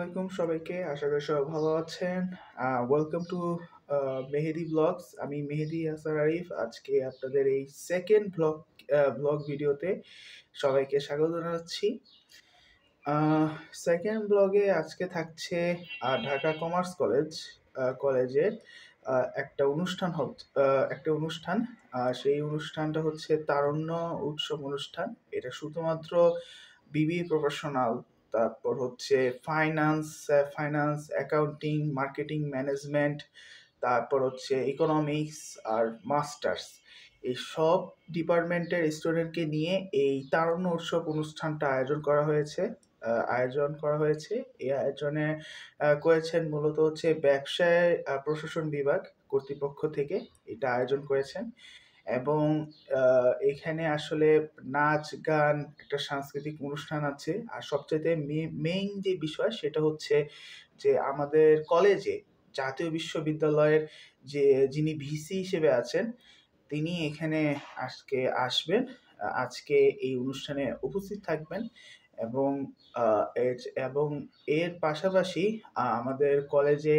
আলাইকুম সবাইকে। আশা করি সবাই ভালো আছেন। Welcome to Mehedi blogs. আমি মেহেদি হাসান আরিফ। আজকে আপনাদের এই সেকেন্ড ব্লগ ভিডিওতে সবাইকে স্বাগত জানাচ্ছি। সেকেন্ড ব্লগে আজকে থাকছে ঢাকা কমার্স কলেজের একটা অনুষ্ঠান। সেই অনুষ্ঠানটা হচ্ছে তারুণ্য উৎসব অনুষ্ঠান। এটা শুধুমাত্র বিবিএ প্রফেশনাল, তারপর হচ্ছে ফাইন্যান্স, অ্যাকাউন্টিং, মার্কেটিং ম্যানেজমেন্ট, তারপর হচ্ছে ইকোনমিক্স আর মাস্টার্স, এই সব ডিপার্টমেন্টের স্টুডেন্টকে নিয়ে এই তারুণ্য উৎসব অনুষ্ঠানটা আয়োজন করা হয়েছে। এই আয়োজনে করেছেন মূলত হচ্ছে ব্যবসায় প্রশাসন বিভাগ কর্তৃপক্ষ থেকে এটা আয়োজন করেছেন। এবং এখানে আসলে নাচ গান একটা সাংস্কৃতিক অনুষ্ঠান আছে। আর সবচাইতে মেইন যে বিষয় সেটা হচ্ছে যে আমাদের কলেজে জাতীয় বিশ্ববিদ্যালয়ের যিনি ভিসি হিসেবে আছেন তিনি এখানে আজকে আসবেন, আজকে এই অনুষ্ঠানে উপস্থিত থাকবেন। এবং এবং এর পাশাপাশি আমাদের কলেজে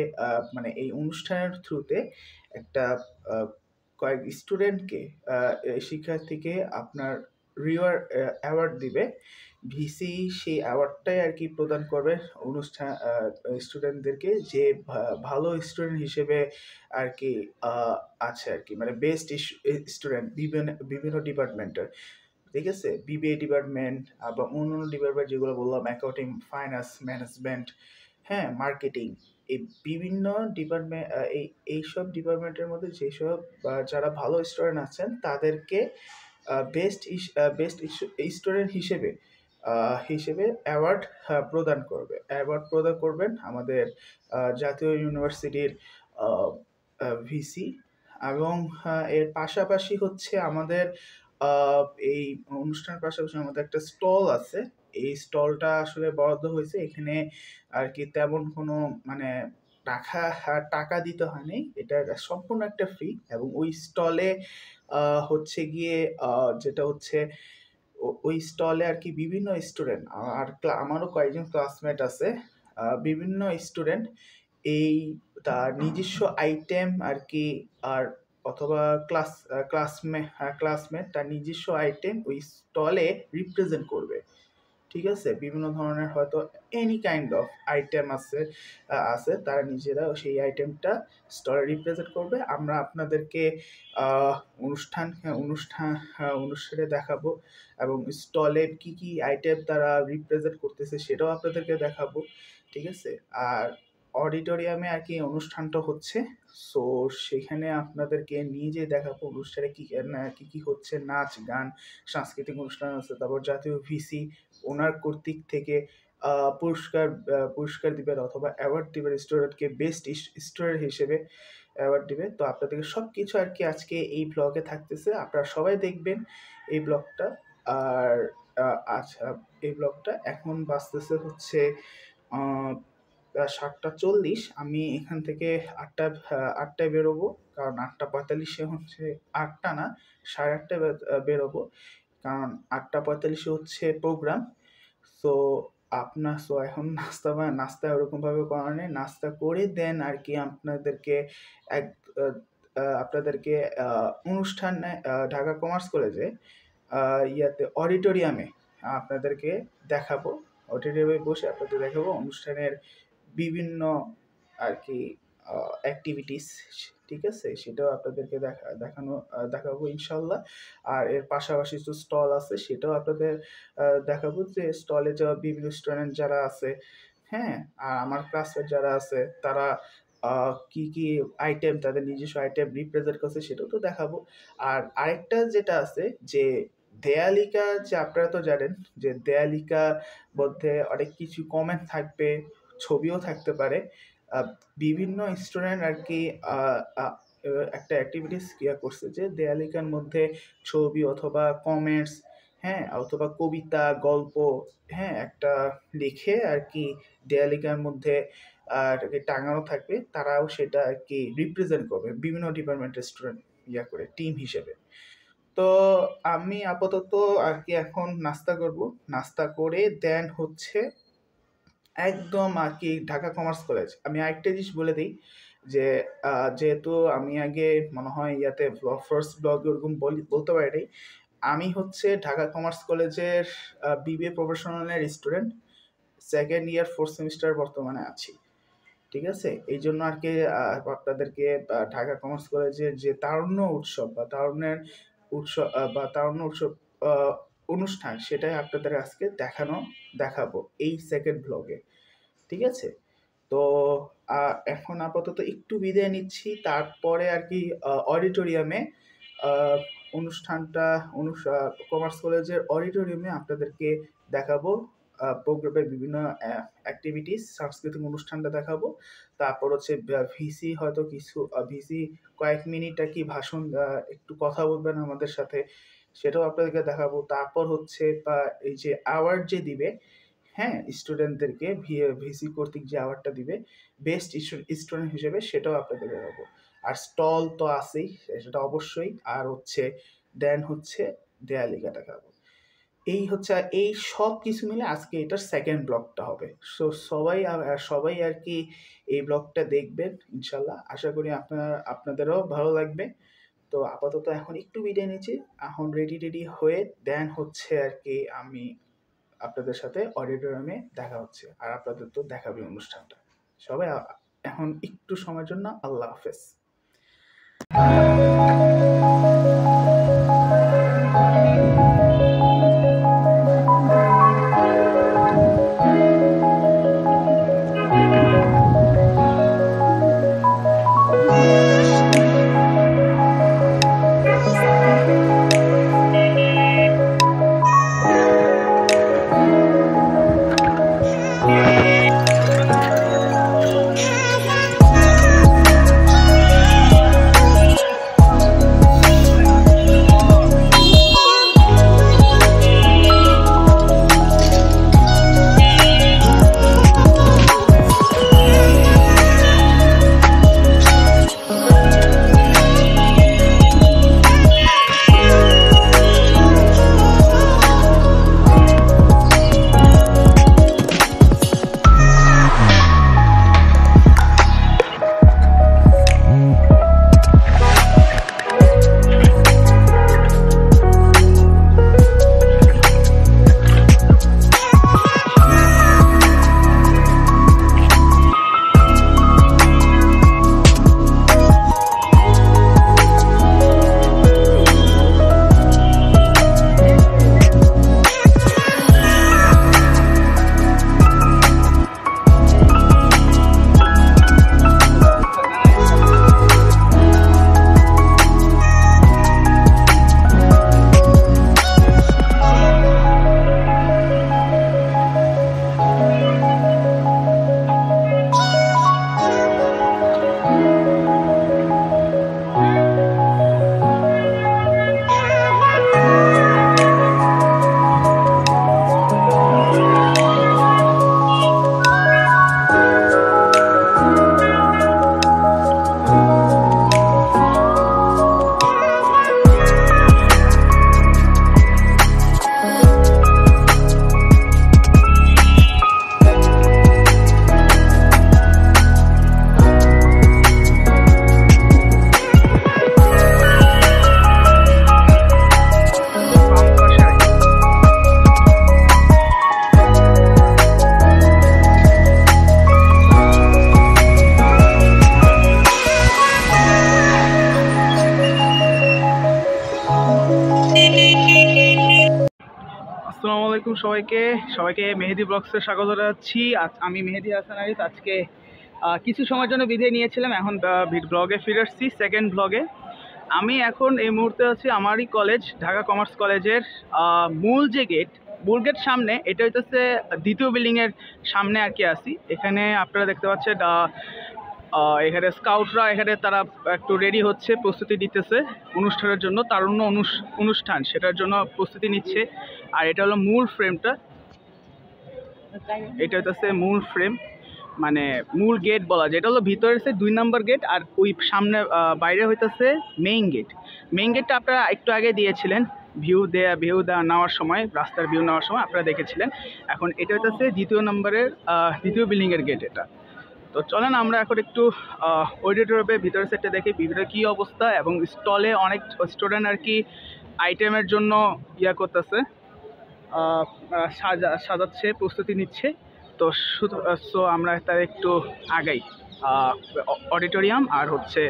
মানে এই অনুষ্ঠানের থ্রুতে একটা কয়েক স্টুডেন্টকে শিক্ষার্থীকে আপনার অ্যাওয়ার্ড দিবে। ভিসি সেই অ্যাওয়ার্ডটাই আর কি প্রদান করবে অনুষ্ঠান স্টুডেন্টদেরকে, যে ভালো স্টুডেন্ট হিসেবে আর কি আছে আর কি, মানে বেস্ট স্টুডেন্ট বিভিন্ন বিভিন্ন ডিপার্টমেন্টের। ঠিক আছে, বিবিএ ডিপার্টমেন্ট বা অন্যান্য ডিপার্টমেন্ট যেগুলো বললাম, অ্যাকাউন্টিং, ফাইন্যান্স ম্যানেজমেন্ট, হ্যাঁ, মার্কেটিং, এই বিভিন্ন ডিপার্টমেন্ট, এইসব ডিপার্টমেন্টের মধ্যে যেসব যারা ভালো স্টুডেন্ট আছেন তাদেরকে বেস্ট বেস্ট স্টুডেন্ট হিসেবে অ্যাওয়ার্ড প্রদান করবেন আমাদের জাতীয় ইউনিভার্সিটির ভিসি। এবং এর পাশাপাশি হচ্ছে আমাদের আহ, এই অনুষ্ঠানের পাশাপাশি আমাদের একটা স্টল আছে। এই স্টলটা আসলে বরাদ্দ হয়েছে এখানে আর কি, তেমন কোনো মানে টাকা দিতে হয়নি, এটা সম্পূর্ণ একটা ফ্রি। এবং ওই স্টলে হচ্ছে গিয়ে যেটা হচ্ছে ওই স্টলে আর কি বিভিন্ন স্টুডেন্ট, আমারও কয়েকজন ক্লাসমেট আছে, বিভিন্ন স্টুডেন্ট এই তার নিজস্ব আইটেম আর কি, আর অথবা ক্লাসমেট তার নিজস্ব আইটেম ওই স্টলে রিপ্রেজেন্ট করবে। ঠিক আছে, বিভিন্ন ধরনের হয়তো এনি কাইন্ড অফ আইটেম আছে, তারা নিজেরা সেই আইটেমটা স্টলে রিপ্রেজেন্ট করবে। আমরা আপনাদেরকে আহ, অনুষ্ঠানে দেখাবো, এবং স্টলে কি কি আইটেম তারা রিপ্রেজেন্ট করতেছে সেটাও আপনাদেরকে দেখাবো। ঠিক আছে, আর অডিটোরিয়ামে আর কি অনুষ্ঠানটা হচ্ছে। সো সেখানে আপনাদেরকে নিয়ে যেয়ে দেখাবো অনুষ্ঠানে কি কি হচ্ছে, নাচ গান, সাংস্কৃতিক অনুষ্ঠান আছে, তারপর জাতীয় ভিসি ওনার কর্তৃক থেকে পুরস্কার দিবেন অথবা অ্যাওয়ার্ড দিবেন স্টুডেন্টকে, বেস্ট স্টুডেন্ট হিসেবে অ্যাওয়ার্ড দিবে। তো আপনাদেরকে সব কিছু আর কি আজকে এই ব্লগে থাকতেছে, আপনারা সবাই দেখবেন এই ব্লগটা। আর আচ্ছা, এই ব্লগটা এখন বাজতেছে হচ্ছে 7:40। আমি এখান থেকে আটটায় বেরোবো, কারণ 8:45 হচ্ছে, 8টা না, 8:30টায় বেরোবো, কারণ 8:45 হচ্ছে প্রোগ্রাম। সো এখন নাস্তা ওরকমভাবে করা নেই, নাস্তা করে দেন আর কি এক আহ, আপনাদেরকে অনুষ্ঠানে ঢাকা কমার্স কলেজে অডিটোরিয়ামে আপনাদেরকে দেখাবো। অডিটোরিয়ামে বসে আপনাদের দেখাবো অনুষ্ঠানের বিভিন্ন আর কি অ্যাক্টিভিটিস। ঠিক আছে, সেটাও আপনাদেরকে দেখাবো ইনশাল্লাহ। আর এর পাশাপাশি যে স্টল আছে সেটাও আপনাদের দেখাবো, যে স্টলে যাওয়া বিভিন্ন স্টুডেন্ট যারা আছে, হ্যাঁ, আর আমার ক্লাসের যারা আছে তারা কি কি আইটেম, তাদের নিজস্ব আইটেম রিপ্রেজেন্ট করছে সেটাও তো দেখাবো। আর আরেকটা যেটা আছে যে দেয়ালিকা, যে আপনারা তো জানেন যে দেয়ালিকা মধ্যে অনেক কিছু কমেন্ট থাকবে, ছবিও থাকতে পারে। বিভিন্ন স্টুডেন্ট আর কি একটা অ্যাক্টিভিটিস করছে যে দেয়ালিকার মধ্যে ছবি অথবা কমেন্টস, হ্যাঁ, অথবা কবিতা গল্প, হ্যাঁ, একটা লিখে আর কি দেয়ালিকার মধ্যে টাঙানো থাকবে। তারাও সেটা আর কি রিপ্রেজেন্ট করবে বিভিন্ন ডিপার্টমেন্টের স্টুডেন্ট করে টিম হিসেবে। তো আমি আপাতত আর কি এখন নাস্তা করব, নাস্তা করে দেন হচ্ছে একদম আর কি ঢাকা কমার্স কলেজ। আমি আরেকটা জিনিস বলে দিই যে যেহেতু আমি আগে মনে হয় ইয়াতে ফার্স্ট ব্লগে ওরকম বলতে পারি, আমি হচ্ছে ঢাকা কমার্স কলেজের বিবিএ প্রফেশনালের student, second year fourth semester বর্তমানে আছি। ঠিক আছে, এই জন্য আর কি আপনাদেরকে ঢাকা কমার্স কলেজের যে তারুণ্য উৎসব বা তারুণ্য উৎসব অনুষ্ঠান, সেটাই আপনাদের আজকে দেখাবো এই সেকেন্ড ব্লগে। ঠিক আছে, তো এখন আপাতত একটু বিদায় নিচ্ছি, তারপরে আর কি অডিটোরিয়ামে অনুষ্ঠানটা কমার্স কলেজের অডিটোরিয়ামে আপনাদেরকে দেখাবো প্রোগ্রামের বিভিন্ন অ্যাক্টিভিটিস, সাংস্কৃতিক অনুষ্ঠানটা দেখাবো। তারপর হচ্ছে ভিসি হয়তো কিছু ভিসি কয়েক মিনিট আর কি ভাষণ, একটু কথা বলবেন আমাদের সাথে, সেটাও আপনাদেরকে দেখাবো। তারপর হচ্ছে এই যে অ্যাওয়ার্ড যে দিবে, হ্যাঁ, স্টুডেন্টদেরকে ভিসি কর্তৃক যে অ্যাওয়ার্ডটা দিবে বেস্ট স্টুডেন্ট হিসেবে, সেটাও আপনাদের দেখাবো। আর স্টল তো আছেই, সেটা অবশ্যই। আর হচ্ছে দেন হচ্ছে দেয়ালিকা দেখাবো। এই হচ্ছে, এই সব কিছু মিলে আজকে এটার সেকেন্ড ব্লগটা হবে। সো সবাই আর কি এই ব্লগটা দেখবেন ইনশাল্লাহ। আশা করি আপনাদেরও ভালো লাগবে। তো আপাতত এখন একটু বিদায় নিচ্ছি, এখন রেডি হয়ে দেন হচ্ছে আর কি আমি আপনাদের সাথে অডিটোরিয়ামে দেখা হচ্ছে। আর আপনাদের তো দেখাবে অনুষ্ঠানটা। সবাই এখন একটু সময়ের জন্য আল্লাহ হাফেজ। আসসালামু আলাইকুম সবাইকে মেহেদি ব্লগসে স্বাগত জানাচ্ছি। আমি মেহেদি হাসান আরিফ। আজকে কিছু সময়ের জন্য বিদায় নিয়েছিলাম, এখন ব্লগে ফিরে আসছি, সেকেন্ড ব্লগে। আমি এখন এই মুহূর্তে আছি আমারই কলেজ, ঢাকা কমার্স কলেজের মূল গেট সামনে। এটা হইতেছে দ্বিতীয় বিল্ডিংয়ের সামনে আর কি আছি। এখানে আপনারা দেখতে পাচ্ছেন এখানে স্কাউটরা এখানে তারা একটু রেডি হচ্ছে, প্রস্তুতি নিতেছে অনুষ্ঠানের জন্য, তারুণ্য অনুষ্ঠান, সেটার জন্য প্রস্তুতি নিচ্ছে। আর এটা হলো মূল ফ্রেমটা, এটা হচ্ছে মূল ফ্রেম, মানে মূল গেট বলা যায়। এটা হলো ভিতরে হচ্ছে 2 নম্বর গেট, আর ওই সামনে বাইরে হইতেছে মেইন গেটটা আপনারা একটু আগে দিয়েছিলেন। ভিউ নেওয়ার সময়, রাস্তার ভিউ নেওয়ার সময় আপনারা দেখেছিলেন। এখন এটা হচ্ছে দ্বিতীয় নম্বরের দ্বিতীয় বিল্ডিংয়ের গেট এটা। তো চলেন আমরা এখন একটু অডিটোরিয়ামের ভিতরের সেটটা দেখি ভিতরে কী অবস্থা, এবং স্টলে অনেক স্টুডেন্ট আর কি আইটেমের জন্য করতেছে, সাজাচ্ছে, প্রস্তুতি নিচ্ছে। তো সো আমরা তার একটু আগাই অডিটোরিয়াম আর হচ্ছে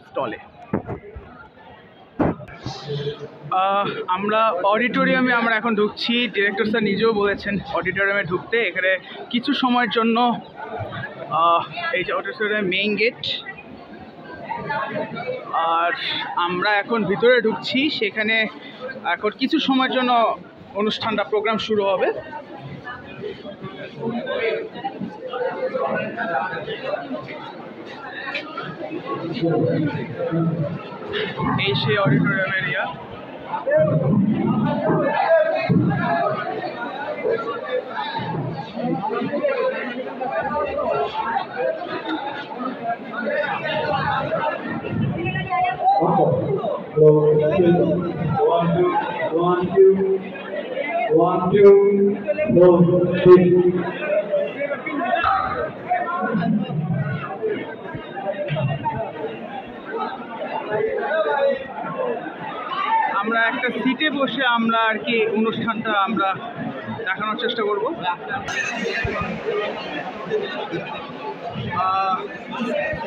স্টলে। আমরা অডিটোরিয়ামে আমরা এখন ঢুকছি। ডিরেক্টর স্যার নিজেও বলেছেন অডিটোরিয়ামে ঢুকতে, এখানে কিছু সময়ের জন্য এই যে অডিটোরিয়ামের মেইন গেট, আর আমরা এখন ভিতরে ঢুকছি। সেখানে এখন কিছু সময়ের জন্য অনুষ্ঠানটা প্রোগ্রাম শুরু হবে। এই সেই অডিটোরিয়াম এরিয়া। আমরা একটা সিটে বসে আমরা আর কি অনুষ্ঠানটা আমরা দেখানোর চেষ্টা করব।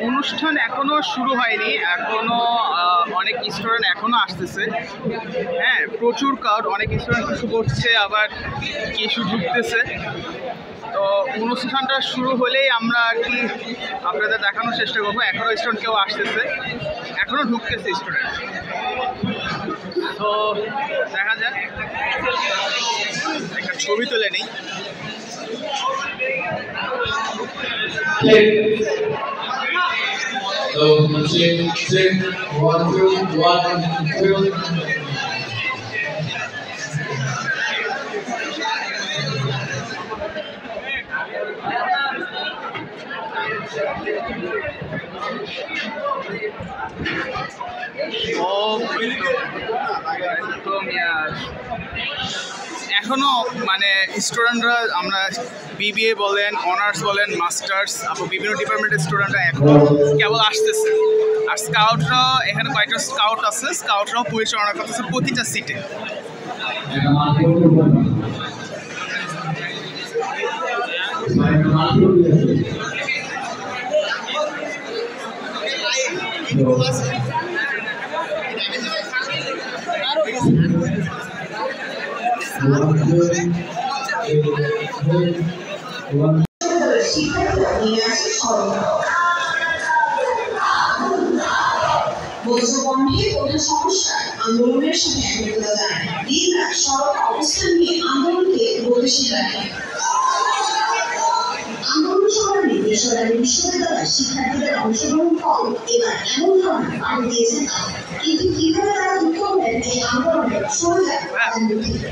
অনুষ্ঠান এখনো শুরু হয়নি, এখনো অনেক স্টুডেন্ট এখনো আসতেছে। হ্যাঁ, প্রচুর ক্রাউড, অনেক স্টুডেন্ট কিছু করছে, আবার কিছু ঢুকতেছে। তো অনুষ্ঠানটা শুরু হলেই আমরা আর কি আপনাদের দেখানোর চেষ্টা করবো। এখনো স্টুডেন্ট কেউ আসতেছে, এখনো ঢুকতেছে স্টুডেন্ট। তো দেখা যাক, একটা ছবি তুলে নিই। এখনো মানে স্টুডেন্টরা, আমরা বিবিএ বলেন, অনার্স বলেন, মাস্টার্স, বিভিন্ন ডিপার্টমেন্টের স্টুডেন্টরা এখনো কেবল আসতেছে। আর স্কাউটরাও, এখানে কয়েকটা স্কাউট আছে, স্কাউটরাও পরিচালনা করতেছে প্রতিটা সিটে। আন্দোলনের সাথে একত্রতা জানায়, দিন রাত সড়ক অবস্থান নিয়ে আন্দোলনকে গতিশীল রাখে। আন্দোলন সংগ্রামে বেসরকারি বিশ্ববিদ্যালয়ের শিক্ষার্থীদের অংশগ্রহণ কম এবার এমন ধরনের পানি দিয়েছেন। কিন্তু কিভাবে তারা যুক্ত হলেন এই আন্দোলনে সরে যায় তাদের মধ্যে।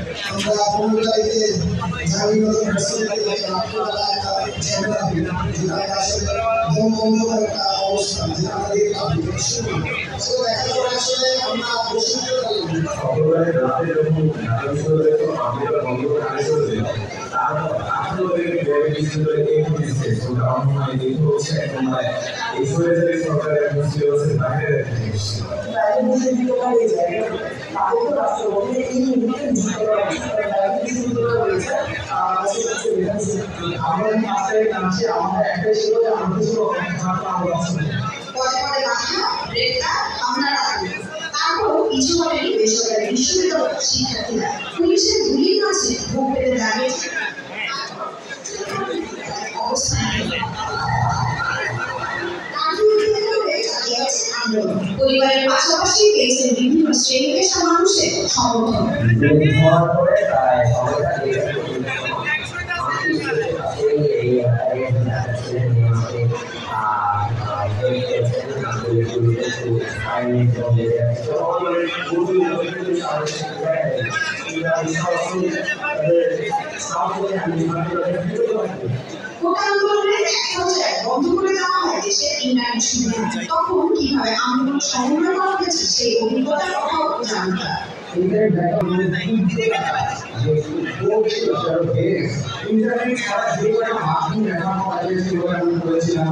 কিছু বলেনি বেসরকারি বিশ্ববিদ্যালয়ের শিক্ষার্থীরা পুলিশের গুলির কাছে বুক পেতে দাঁড়িয়েছে। পরিবারের পাশাপাশি পেয়েছেন বিভিন্ন শ্রেণী পেশার মানুষের সমর্থন। কোটা আন্দোলনের এক পর্যায়ে বন্ধ করে দেওয়া হয় দেশের ইন্টারনেট সুবিধা। তখন কিভাবে আন্দোলন সমন্বয় করা হয়েছে সেই অভিজ্ঞতার কথাও জানতে ইন্টারনেট ছাড়া যে কোনো মাধ্যম দেখানো হয়েছে বলে আমি বলেছিলাম।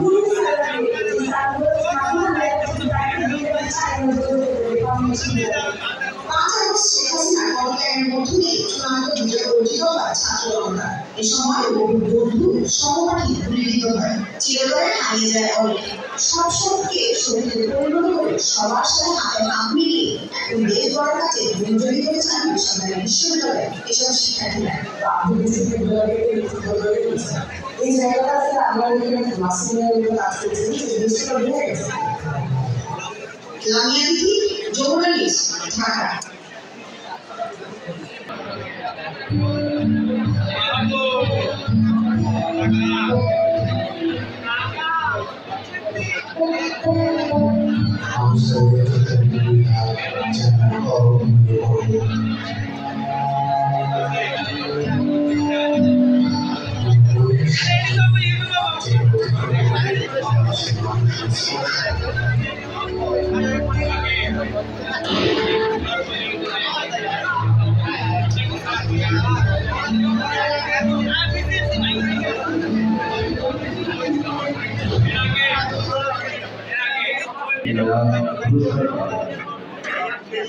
এ সময় বন্ধু সহপাঠী পরিচিত হয়, চিরতরে হারিয়ে যায় অনেক। সব সবকে শক্তিতে পরিণত করে সবার সাথে হাতে হাত মিলিয়ে এখন দেশ গড়ার কাছে মঞ্জুরি করেছেন বেসরকারি বিশ্ববিদ্যালয়ে এসব শিক্ষার্থীরা। এই জায়গাটাতে আমরা কাজ করছি লামিয়া দিদি, যমুনা নিউজ, ঢাকা।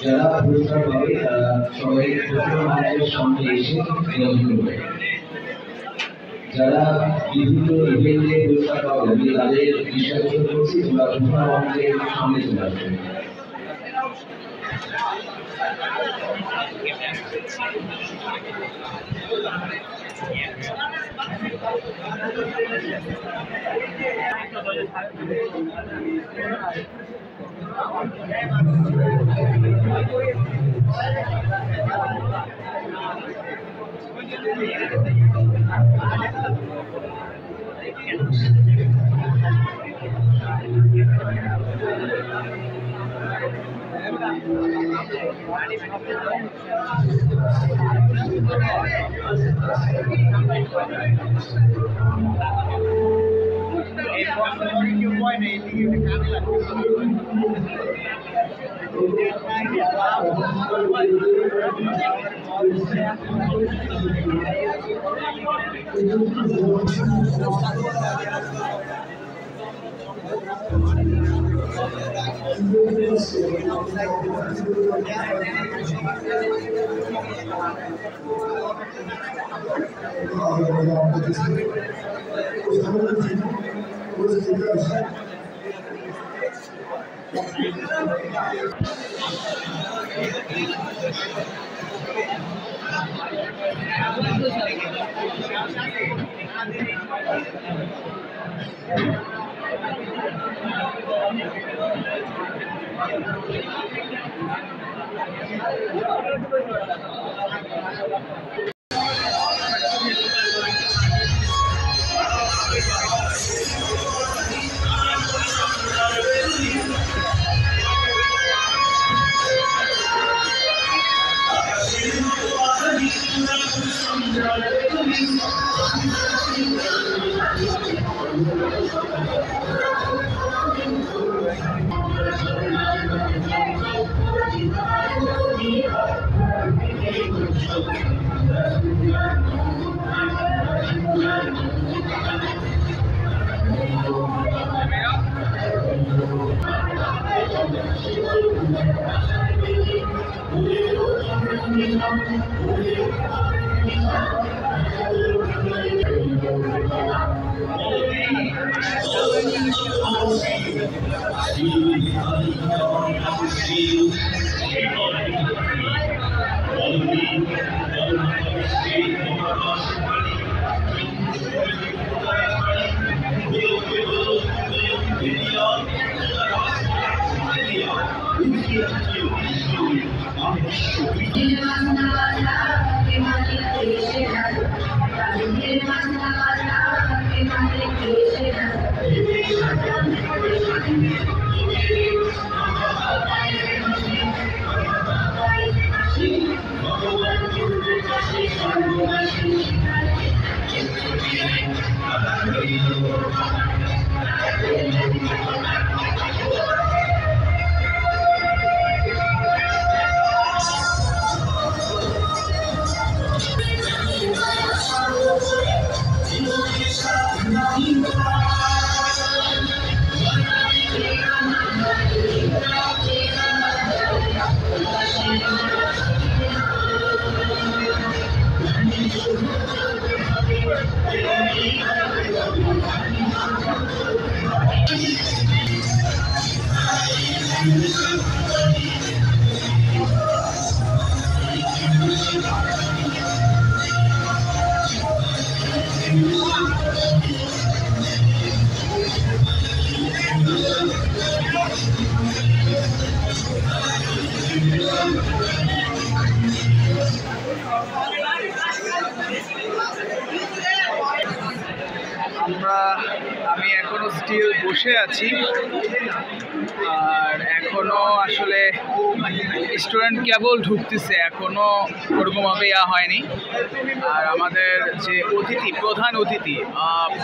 যারা পুরস্কার পাবে তারা সবাই মানুষের সামনে এসে যারা বিভিন্ন ইভেন্টে পুরস্কার পাবে আমি তাদের বিশ্বাস করছি তোমরা আমাদের সামনে চলে আসবে। আমি এখনো স্টিল বসে আছি, আর এখনো আসলে স্টুডেন্ট কেবল ঢুকতেছে, এখনো ওরকমভাবে হয়নি। আর আমাদের যে অতিথি, প্রধান অতিথি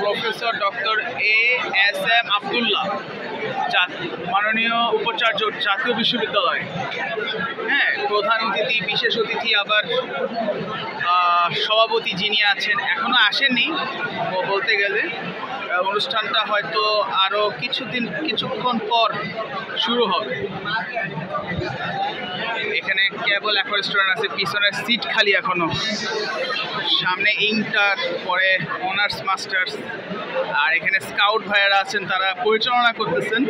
প্রফেসর ডক্টর ASM আবদুল্লাহ, মাননীয় উপাচার্য, জাতীয় বিশ্ববিদ্যালয়, হ্যাঁ, প্রধান অতিথি, বিশেষ অতিথি, আবার সভাপতি যিনি আছেন এখনো আসেননি বলতে গেলে। অনুষ্ঠানটা হয়তো আরো কিছুক্ষণ পর শুরু হবে। এখানে কেবল এখন স্টুডেন্ট আছে, পিছনের সিট খালি এখনো, সামনে ইন্টার, পরে অনার্স মাস্টার্স, আর এখানে স্কাউট ভাইয়েরা আছেন, তারা পরিচালনা করতেছেন।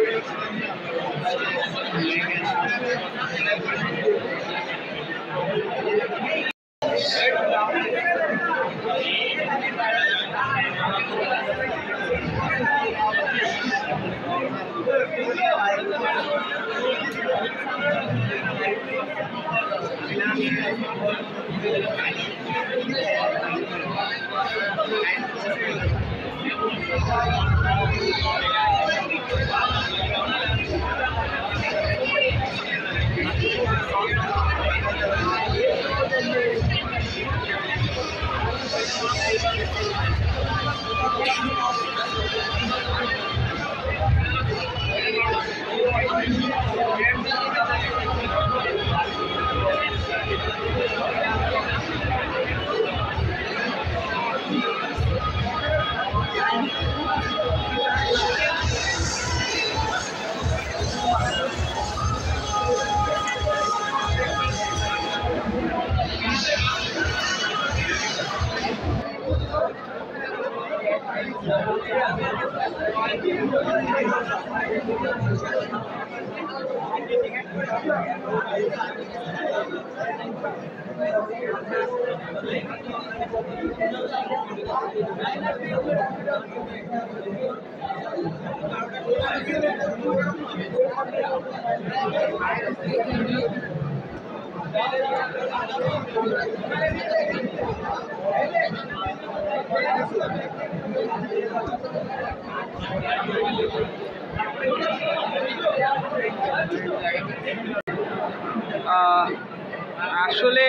আসলে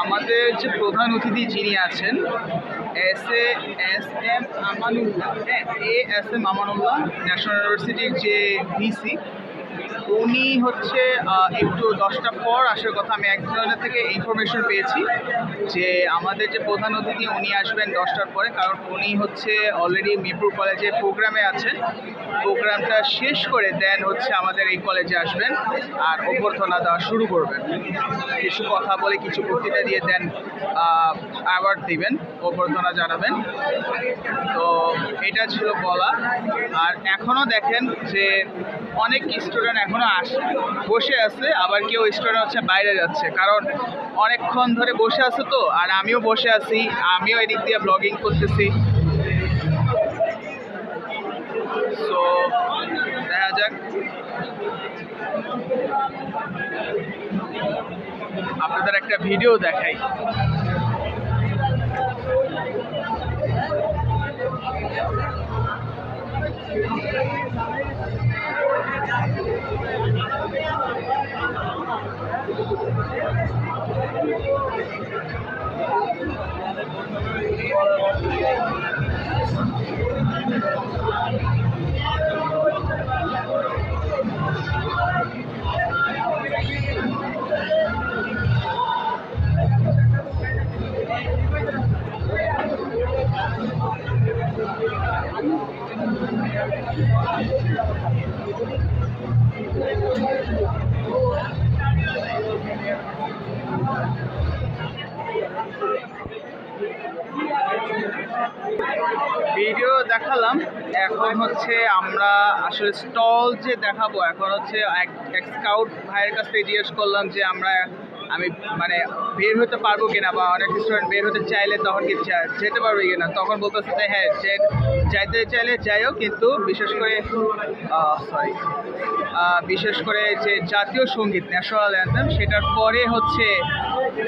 আমাদের যে প্রধান অতিথি যিনি আছেন ASM Amanullah, ASM Amanullah, national ইউনিভার্সিটির যে ভিসি, উনি হচ্ছে একটু 10টা পর আসার কথা। আমি একজনের থেকে ইনফরমেশন পেয়েছি যে আমাদের যে প্রধান অতিথি উনি আসবেন 10টার পরে, কারণ উনি হচ্ছে অলরেডি মিরপুর কলেজে প্রোগ্রামে আছেন। প্রোগ্রামটা শেষ করে দেন হচ্ছে আমাদের এই কলেজে আসবেন আর অভ্যর্থনা দেওয়া শুরু করবেন। কিছু কথা বলে, কিছু বক্তৃতা দিয়ে দেন অ্যাওয়ার্ড দিবেন, অভ্যর্থনা জানাবেন। তো এটা ছিল বলা। আর এখনও দেখেন যে অনেক স্টুডেন্ট এখনও বসে আছে, আবার কেউ স্টুডেন্ট হচ্ছে বাইরে যাচ্ছে, কারণ অনেকক্ষণ ধরে বসে আছে তো। আর আমিও বসে আছি, আমিও এদিক দিয়ে ব্লগিং করতেছি। সো দেখা যাক, আপনাদের একটা ভিডিও দেখাই। ভিডিও দেখালাম, এখন হচ্ছে আমরা আসলে স্টল যে দেখাবো, এখন হচ্ছে এক স্কাউট ভাইয়ের কাছ থেকে জিজ্ঞেস করলাম যে আমি মানে বের হতে পারবো কিনা, বা অনেক স্টুডেন্ট বের হতে চাইলে তখন কি যেতে পারবে কিনা। তখন বলতেছে যে হ্যাঁ, যাইতে চাইলে যাইও, কিন্তু বিশেষ করে যে জাতীয় সঙ্গীত ন্যাশনাল অ্যান্থেম সেটার পরে হচ্ছে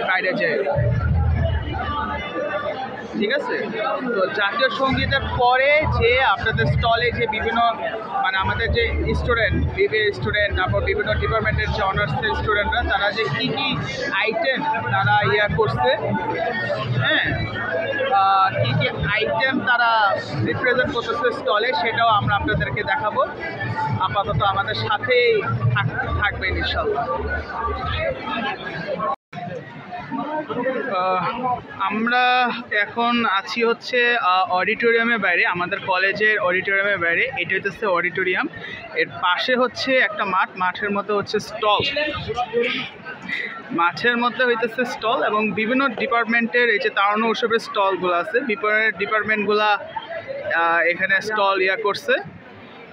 বাইরে যায়, ঠিক আছে। তো জাতীয় সঙ্গীতের পরে যে আপনাদের স্টলে যে বিভিন্ন মানে আমাদের যে স্টুডেন্ট তারপর বিভিন্ন ডিপার্টমেন্টের যে অনার্সের স্টুডেন্টরা তারা যে কী কী আইটেম তারা করছে, হ্যাঁ, কী কী আইটেম তারা রিপ্রেজেন্ট করতেছে স্টলে, সেটাও আমরা আপনাদেরকে দেখাবো। আপাতত আমাদের সাথেই থাকবেন ইনশাল্লাহ। আমরা এখন আছি হচ্ছে অডিটোরিয়ামের বাইরে, আমাদের কলেজের অডিটোরিয়ামের বাইরে। এটা হচ্ছে অডিটোরিয়াম, এর পাশে হচ্ছে একটা মাঠের মধ্যে হচ্ছে স্টল, মাঠের মধ্যে হইতেছে স্টল, এবং বিভিন্ন ডিপার্টমেন্টের এই যে তারুণ্য উৎসবের স্টলগুলো আছে, ডিপার্টমেন্টগুলা এখানে স্টল করছে।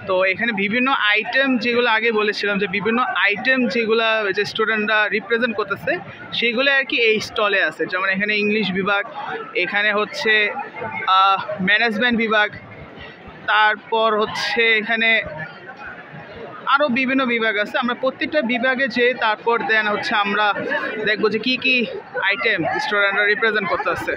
তো এখানে বিভিন্ন আইটেম, যেগুলো আগে বলেছিলাম যে বিভিন্ন আইটেম যেগুলো যে স্টুডেন্টরা রিপ্রেজেন্ট করতেছে সেগুলো আর কি এই স্টলে আছে। যেমন এখানে ইংলিশ বিভাগ, এখানে হচ্ছে ম্যানেজমেন্ট বিভাগ, তারপর হচ্ছে এখানে আরও বিভিন্ন বিভাগ আছে। আমরা প্রত্যেকটা বিভাগে যে তারপর দেন হচ্ছে আমরা দেখবো যে কী কী আইটেম স্টুডেন্টরা রিপ্রেজেন্ট করতেছে।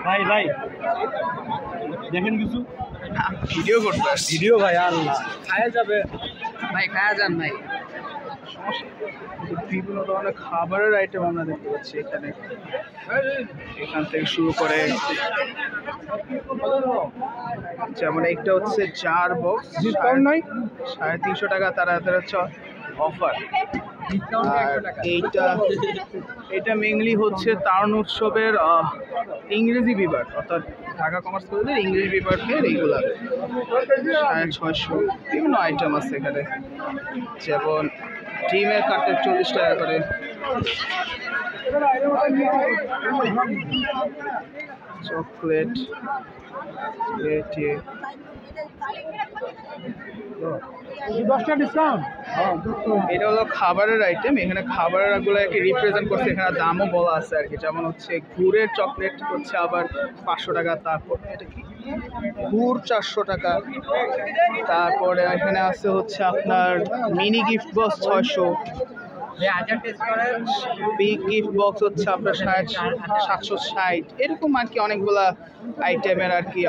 ভাই ভাই দেখেন কিছু ভিডিও করতে আসছি। ভিডিও ভাই, আল্লাহ খায়া যাবে ভাই, খায়া যান ভাই। বিভিন্ন ধরনের খাবারের আইটেম আমরা দেখতে পাচ্ছি এখানে, এখান থেকে শুরু করে যেমন একটা হচ্ছে জার বক্স, ডিসকাউন্ট নয় 350 টাকা, তাদের হচ্ছে অফার। আর এইটা মেইনলি হচ্ছে তারুণ উৎসবের ইংরেজি বিভাগ, অর্থাৎ ঢাকা কমার্স কলেজের ইংরেজি বিভাগের এইগুলা 650 বিভিন্ন আইটেম আছে এখানে। যেমন ডিমের কাটলেট 40 টাকা করে, চকলেট, এটা হলো খাবারের আইটেম। এখানে খাবারের গুলো রিপ্রেজেন্ট করছে, এখানে দামও বলা আছে আর কি। যেমন হচ্ছে গুড়ের চকলেট হচ্ছে আবার 500 টাকা, তারপর এটা কি গুড় 400 টাকা, তারপরে এখানে আছে হচ্ছে আপনার mini gift box 600, big gift box হচ্ছে আপনার 760, এরকম আর কি অনেকগুলা আইটেমের আর কি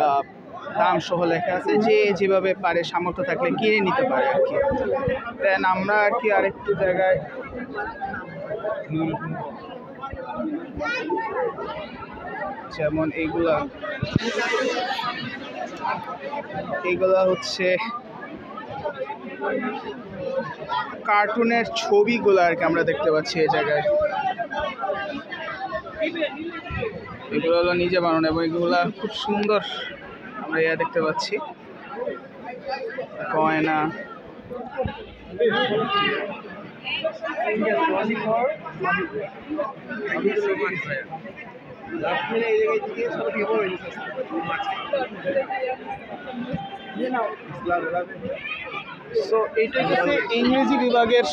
দাম সহ লেখা আছে, যে যেভাবে পারে সামর্থ্য থাকলে কিনে নিতে পারে আর কি। দেন আমরা আর কি আরেকটু জায়গায় যেমন এইগুলা হচ্ছে কার্টুনের ছবিগুলো আর কি আমরা দেখতে পাচ্ছি এই জায়গায়। এগুলো হলো নিজে বানানো, এবং এগুলা খুব সুন্দর আমরা দেখতে পাচ্ছি। গয়না, সো এটা হচ্ছে ইংরেজি বিভাগের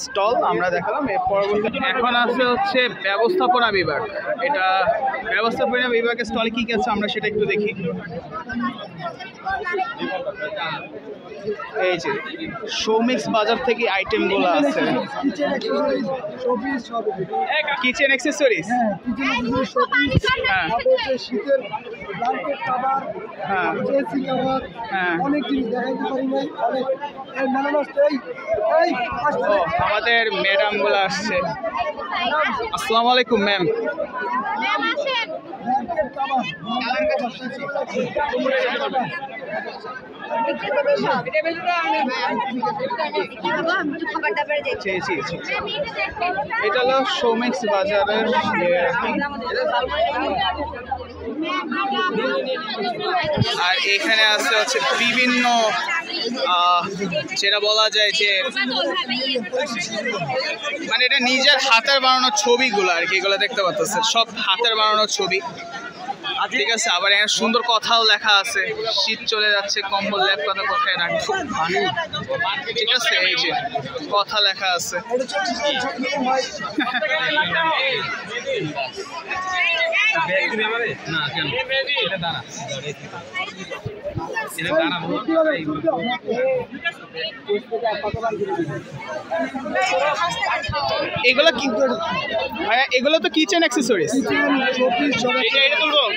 স্টল আমরা দেখালাম। এর পরবর্তী এখন আছে হচ্ছে ব্যবস্থাপনা বিভাগ। এটা ব্যবস্থাপনা বিভাগের স্টলে কী কী আছে আমরা সেটা একটু দেখি। এই যে সৌমিক্স বাজার থেকে আইটেমগুলো আছে, কিচেন অ্যাক্সেসরিজ। শীতের ব্ল্যাঙ্কেট কভার, এসি কভার, অনেক জিনিস দেখাইতে পারি নাই। অনেক আমাদের ম্যাডাম গুলো আসছে। আসসালামু আলাইকুম ম্যাম। এটা হলো সৌমিক্স বাজারের আর এখানে আছে হচ্ছে বিভিন্ন যেটা বলা যায় যে মানে এটা নিজের হাতের বানানো ছবিগুলো আর কি, এগুলো দেখতে পাচ্ছেন সব হাতের বানানো ছবি। ঠিক আছে, আবার এখানে সুন্দর কথাও লেখা আছে, শীত চলে যাচ্ছে কম্বল ল্যাপ কথা কোথায় রাখবো। ঠিক আছে, এই যে কথা লেখা আছে। এগুলো কি ভাইয়া? এগুলো তো কিচেন অ্যাক্সেসরিজ,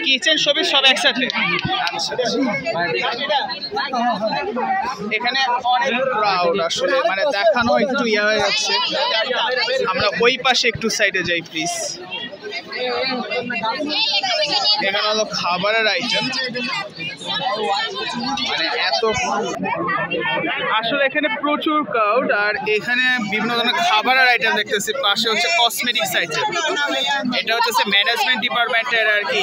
কিচেন শোপিস সব একসাথে। এখানে অনেক ক্রাউড আসলে, মানে দেখানো একটু ইয়ে হয়ে যাচ্ছে। আমরা ওই পাশে একটু সাইডে যাই প্লিজ। এখানে হলো খাবারের আইটেম, মানে এত আসলে এখানে প্রচুর ক্রাউড। আর এখানে বিভিন্ন ধরনের খাবারের আইটেম দেখতেছি, পাশে হচ্ছে কসমেটিক্স আইটেম। এটা হচ্ছে ম্যানেজমেন্ট ডিপার্টমেন্টের আর কি।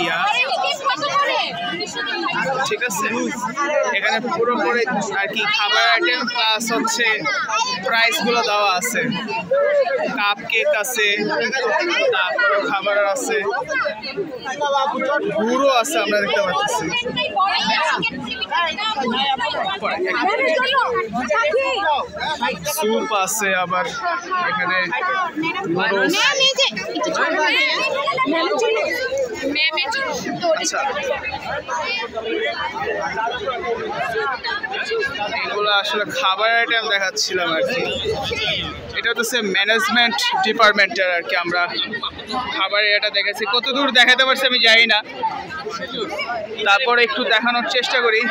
ঠিক আছে, এখানে পুরোপুরি আর কি খাবার আইটেম প্লাস হচ্ছে প্রাইসগুলো দেওয়া আছে। কাপ কেক আছে, তারপর খাবার আছে, পুরো আছে আমরা দেখতে পাচ্ছি। স্যুপ আছে, আবার এখানে আচ্ছা এগুলো আসলে খাবার আইটেম দেখাচ্ছিলাম আর কি। এটা হচ্ছে ম্যানেজমেন্ট ডিপার্টমেন্টের আর কি। আমরা খাবার এটা দেখেছি, কত দূর দেখাতে পারছি আমি জানি না, তারপরে একটু দেখানোর চেষ্টা করি।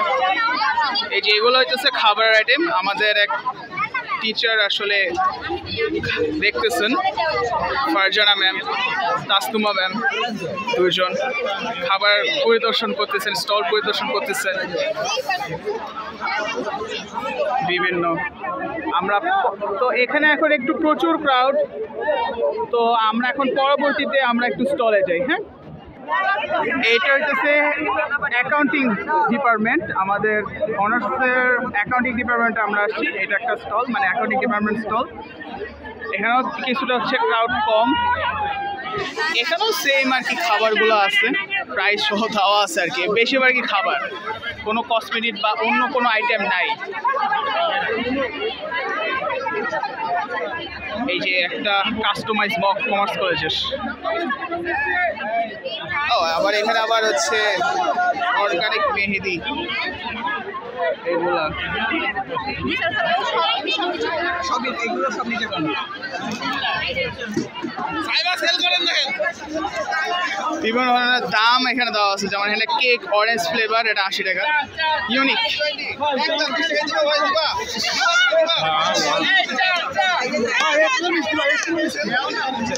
এই যে এগুলো হচ্ছে খাবার আইটেম। আমাদের এক টিচার আসলে দেখতেছেন, ফারজানা ম্যাম, তাসতুমা ম্যাম, দুইজন খাবার পরিদর্শন করতেছেন, স্টল পরিদর্শন করতেছেন বিভিন্ন। আমরা তো এখানে এখন একটু প্রচুর ক্রাউড, তো আমরা এখন পরবর্তীতে আমরা একটু স্টলে যাই। হ্যাঁ, এইটা হচ্ছে অ্যাকাউন্টিং ডিপার্টমেন্ট, আমাদের অনার্সের অ্যাকাউন্টিং ডিপার্টমেন্টে আমরা আসছি। এটা একটা স্টল, মানে অ্যাকাউন্টিং ডিপার্টমেন্ট স্টল। এখানেও কিছুটা হচ্ছে ক্রাউড কম। এখানেও সেম আর কি, খাবারগুলো আছে প্রাইস সহ দেওয়া আছে আর কি। বেশিরভাগ কি খাবার, কোনো কসমেটিক বা অন্য কোনো আইটেম নাই। এই যে একটা কাস্টমাইজ মক কমার্স কলেজের। ও আবার এখানে আবার হচ্ছে অর্গানিক মেহেদি, এগুলা সব নিচে বিভিন্ন ধরনের দাম এখানে দেওয়া আছে। যেমন এখানে কেক অরেঞ্জ ফ্লেভার, এটা 80 টাকা, ইউনিক।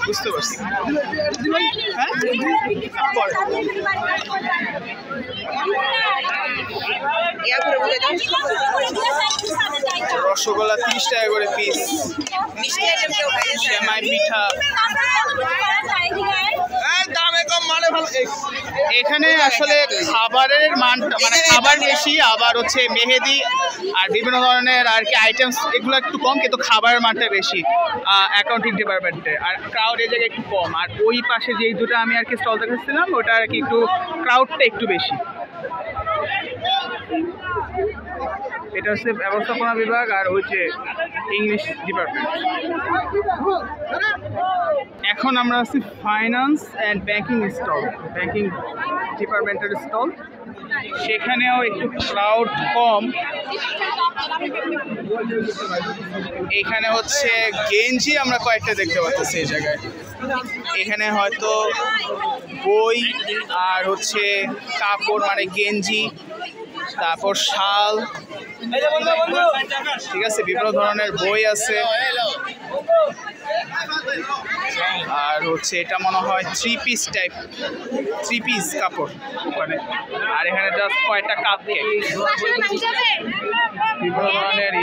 বুঝতে পারছি। রসগোল্লা 30 টাকা করে পিস, সেমাই পিঠা। এখানে আসলে খাবারের মানটা, মানে খাবার বেশি, আবার হচ্ছে মেহেদি আর বিভিন্ন ধরনের আর কি আইটেমস, এগুলো একটু কম, কিন্তু খাবারের মানটা বেশি অ্যাকাউন্টিং ডিপার্টমেন্টে। আর ক্রাউড এই জায়গায় একটু কম। আর ওই পাশে যেই দুটো আমি আর কি স্টল দেখেছিলাম, ওটা আর কি একটু ক্রাউডটা একটু বেশি। এটা হচ্ছে ব্যবস্থাপনা বিভাগ আর হচ্ছে ইংলিশ ডিপার্টমেন্ট। এখন আমরা আছি finance and banking stall, banking ডিপার্টমেন্টের স্টল। সেখানেও একটু ক্রাউড কম। এখানে হচ্ছে গেঞ্জি আমরা কয়েকটা দেখতে পাচ্ছি এই জায়গায়। এখানে হয়তো বই আর হচ্ছে কাপড় মানে গেঞ্জি, তারপর শাল, ঠিক আছে, বিভিন্ন ধরনের বই আছে। আর হচ্ছে এটা মনে হয় 3 পিস টাইপ, 3 পিস কাপড় মানে। আর এখানে জাস্ট কয়েকটা কাপ কেক, বিভিন্ন ধরনের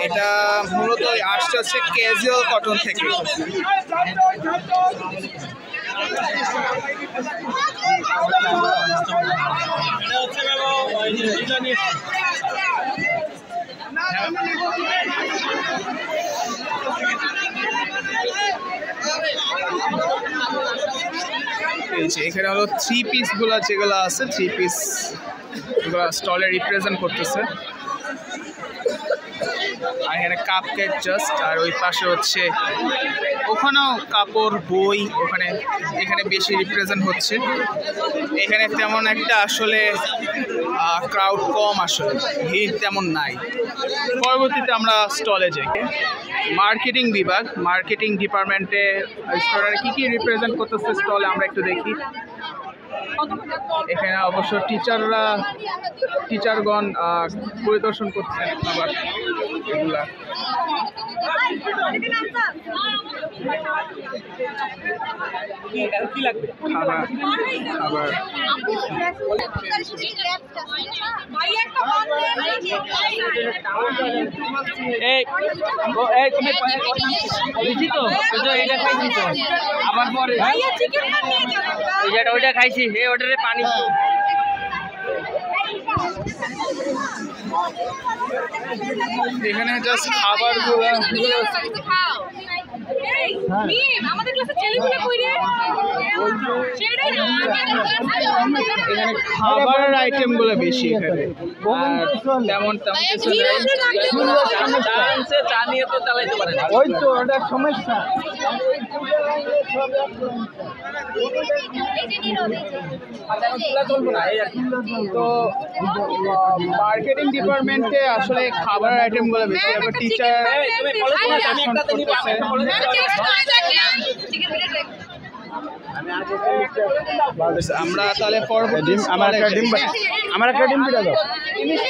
এটা মূলত আসছে হচ্ছে ক্যাজুয়াল কটন থেকে। এখানে হলো 3 পিস গুলা যেগুলো আছে, 3 পিস স্টলে রিপ্রেজেন্ট করতেছে। আর এখানে কাপ কেক জাস্ট, আর ওই পাশে হচ্ছে ওখানেও কাপড় বই, ওখানে এখানে বেশি রিপ্রেজেন্ট হচ্ছে। এখানে তেমন একটা আসলে ক্রাউড কম, আসলে ভিড় তেমন নাই। পরবর্তীতে আমরা স্টলে যাই। মার্কেটিং বিভাগ, মার্কেটিং ডিপার্টমেন্টে স্টুডেন্টরা কী কী রিপ্রেজেন্ট করতেছে স্টলে আমরা একটু দেখি। এখানে অবশ্য টিচারগণ পরিদর্শন করছেন আবার এগুলা। কি লাগবে খাবার খাবার আবার পরে ওইটা খাইছি, ওটারে পানি। এখানে জাস্ট খাবারগুলো, এখানে খাবারের আইটেমগুলো বেশি এখানে, আর তেমন কিছু চা নিয়ে তো চালাইতে পারে না, ওই তো ওটা সমস্যা। তো মার্কেটিং ডিপার্টমেন্টে আসলে খাবারের আইটেমগুলো বেশি, আবার টিচার আমরা তাহলে পরবর্তী আমার একটা ডিম দিতে দাও,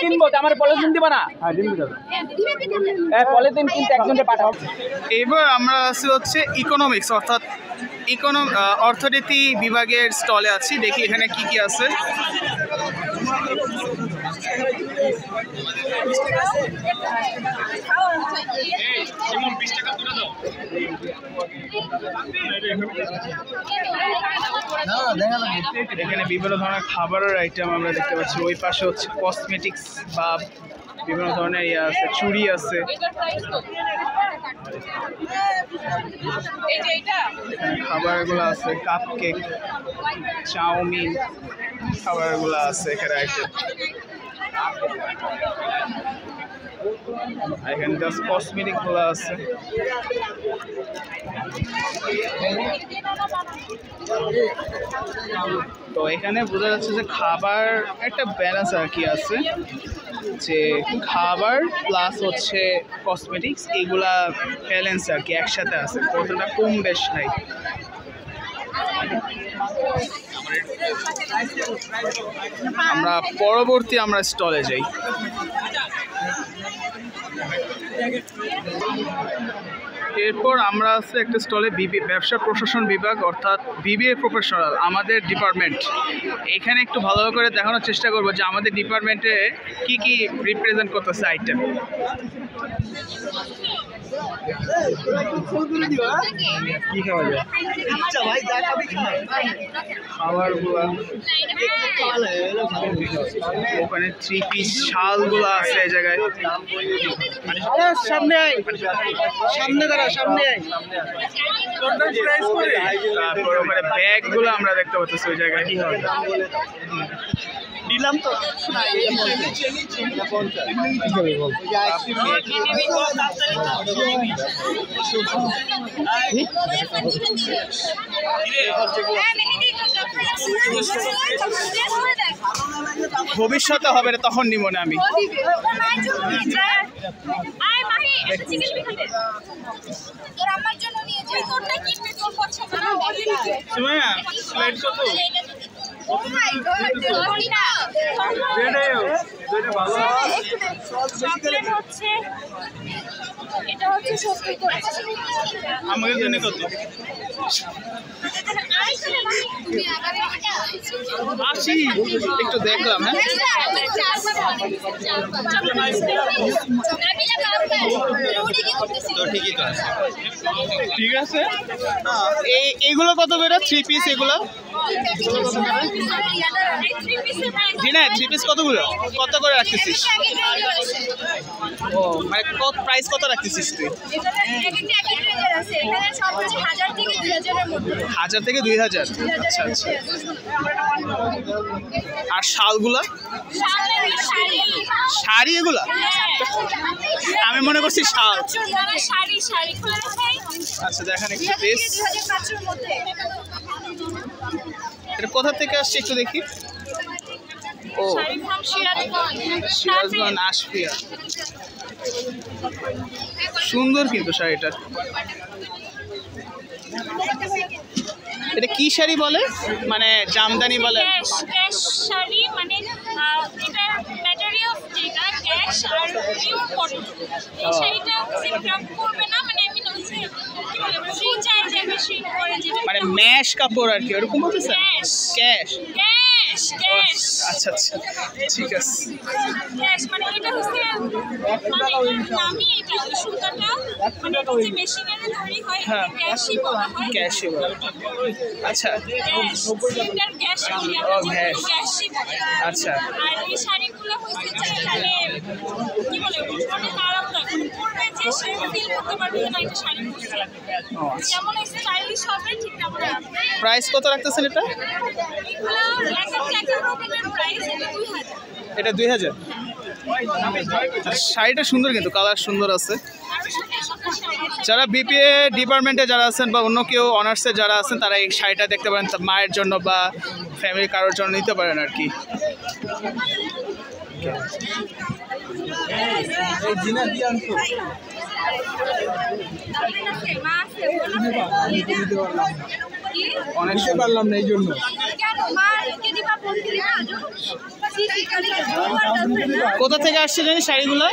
কিনবো আমার পলিথিন দিবা না? হ্যাঁ ডিম দিতে দাও, পলিথিন কিনতে একজনকে পাঠাও। এবার আমরা আছি হচ্ছে ইকোনমিক্স, অর্থাৎ অর্থনীতি বিভাগের স্টলে আছি। দেখি এখানে কি কি আছে। এখানে বিভিন্ন ধরনের খাবারের আইটেম আমরা দেখতে পাচ্ছি। ওই পাশে হচ্ছে কসমেটিক্স বা বিভিন্ন ধরনের আছে, চুড়ি আছে। খাবারগুলো আছে, কাপ কেক, চাউমিন, খাবারগুলো আছে এখানে আইটেম। এখানে জাস্ট কসমেটিক গুলো আছে। তো এখানে বোঝা যাচ্ছে যে খাবার একটা ব্যালেন্স আর কি আছে, যে খাবার প্লাস হচ্ছে কসমেটিক্স, এইগুলা ব্যালেন্স আর কি একসাথে আছে, কতটা কম বেশ নাই। আমরা পরবর্তী স্টলে যাই। এরপর আমরা আছে একটা স্টলে ব্যবসা প্রশাসন বিভাগ, অর্থাৎ বিবিএ প্রফেশনাল আমাদের ডিপার্টমেন্ট। এখানে একটু ভালোভাবে করে দেখানোর চেষ্টা করবো যে আমাদের ডিপার্টমেন্টে কি কি রিপ্রেজেন্ট করতেছে আইটেম। কি খাওয়া যায় খাবারগুলা ওখানে 3 পিস শালগুলো আছে এই জায়গায়। সামনে আয়, সামনে দাঁড়া, সামনে আয়। তারপর ওখানে ব্যাগগুলো আমরা দেখতে পাচ্ছি ওই জায়গায়। কি হবে দিলাম তো ভবিষ্যতে হবে না, তখন নিব না আমি। আমাকে জন্য কত আসি একটু দেখলাম। ঠিক আছে, এইগুলো কত করে 3 পিস? এগুলো না 3 পিস কতগুলো, কত করে রাখতেছিস? ও মানে কত প্রাইস কত রাখতেছিস তুই? 1000 থেকে 2000। আচ্ছা আচ্ছা। আর শালগুলা শাড়ি এগুলা আমি মনে করছি শাল। আচ্ছা দেখেন একটু প্লিজ, এটা কোথা থেকে আসছে একটু দেখি। ও সিরাজগঞ্জ আশফিয়া। সুন্দর কিন্তু শাড়িটা। এটা কি শাড়ি বলে, মানে জামদানি বলে? শাড়ি মানে এটা ম্যাটেরিয়াল যেটা ক্যাশ আর পিওর কটন। এই শাড়িটা সিমক্রাফট করবে না, মানে আমি নইছে কি বলে ফ্রি চার্জে বেশি করে যেটা মানে ম্যাশ কাপড় আর কি এরকম বলতেছে। Cash cash cash. আচ্ছা আচ্ছা ঠিক আছে। ক্যাশ মানে এটা হচ্ছে মানে নামই এটা সুতাটা মানে যে মেশিনের তৈরি হয় হ্যাঁ ক্যাশই বলা হয়। ক্যাশই বলে। আচ্ছা ক্যাশ সিলিন্ডার ক্যাশ বলি ও আমরা, ক্যাশ। ক্যাশই বলে। আচ্ছা আর এই শাড়িগুলো হচ্ছে যে মানে কি বলে অনেক আরামদায়ক, পরবে যে সে ফিল করতে পারবে যে না এটা শাড়ি পরছে। ও আচ্ছা। যেমন স্টাইলিশ হবে ঠিক তেমন আরামদায়ক। প্রাইস কত রাখতেছেন এটা? এগুলো এক রকমের প্রাইস, এটা 2000। এটা 2000। শাড়িটা সুন্দর কিন্তু, কালার সুন্দর আছে। যারা বিপিএ ডিপার্টমেন্টে যারা আছেন বা অন্য কেউ অনার্সে যারা আছেন তারা এই শাড়িটা দেখতে পারেন, মায়ের জন্য বা ফ্যামিলি কারোর জন্য নিতে পারেন আর কি। অনেক পারলাম না এই জন্য। কোথা থেকে আসছে জানি শাড়িগুলো?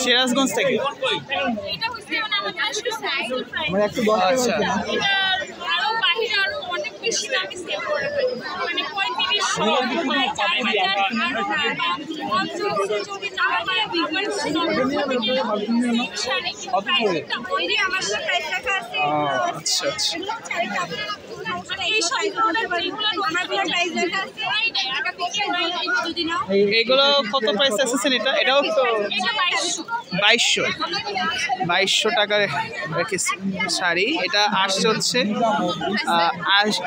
সিরাজগঞ্জ থেকে। আচ্ছা আরো বাহিরে আরো অনেক বেশি দামে সেল করে মানে 3500 4000 আরো যদি চাওয়া যায় আচ্ছা আচ্ছা। এগুলো কত প্রাইস আসছেন? এটাও তো 2200 টাকার শাড়ি। এটা আসছে হচ্ছে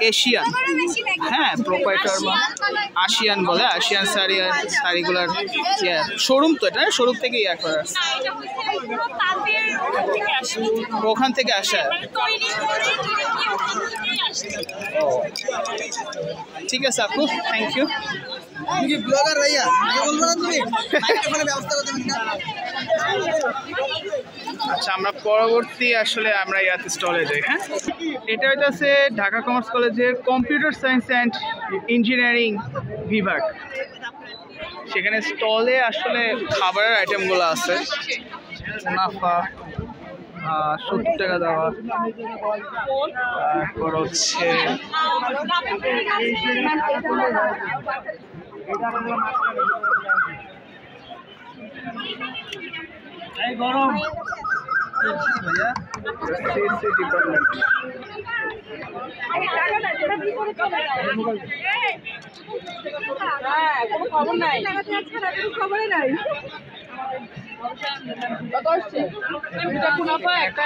এশিয়ান, হ্যাঁ প্রোপাইটার আসিয়ান বলে, আসিয়ান শাড়িগুলার শোরুম তো, এটা শোরুম থেকে ইয়া করা, ওখান থেকে আসা। ঠিক আছে আপু, থ্যাংক ইউ। আচ্ছা আমরা পরবর্তী আসলে আমরা ইয়াতে স্টলে যাই। হ্যাঁ, এটা হইতেছে ঢাকা কমার্স কলেজের কম্পিউটার সায়েন্স অ্যান্ড ইঞ্জিনিয়ারিং বিভাগ। সেখানে স্টলে আসলে খাবারের আইটেমগুলো আছে। মুনাফা 70 টাকা দেওয়া, তারপর হচ্ছে সিএসসি ডিপার্টমেন্ট।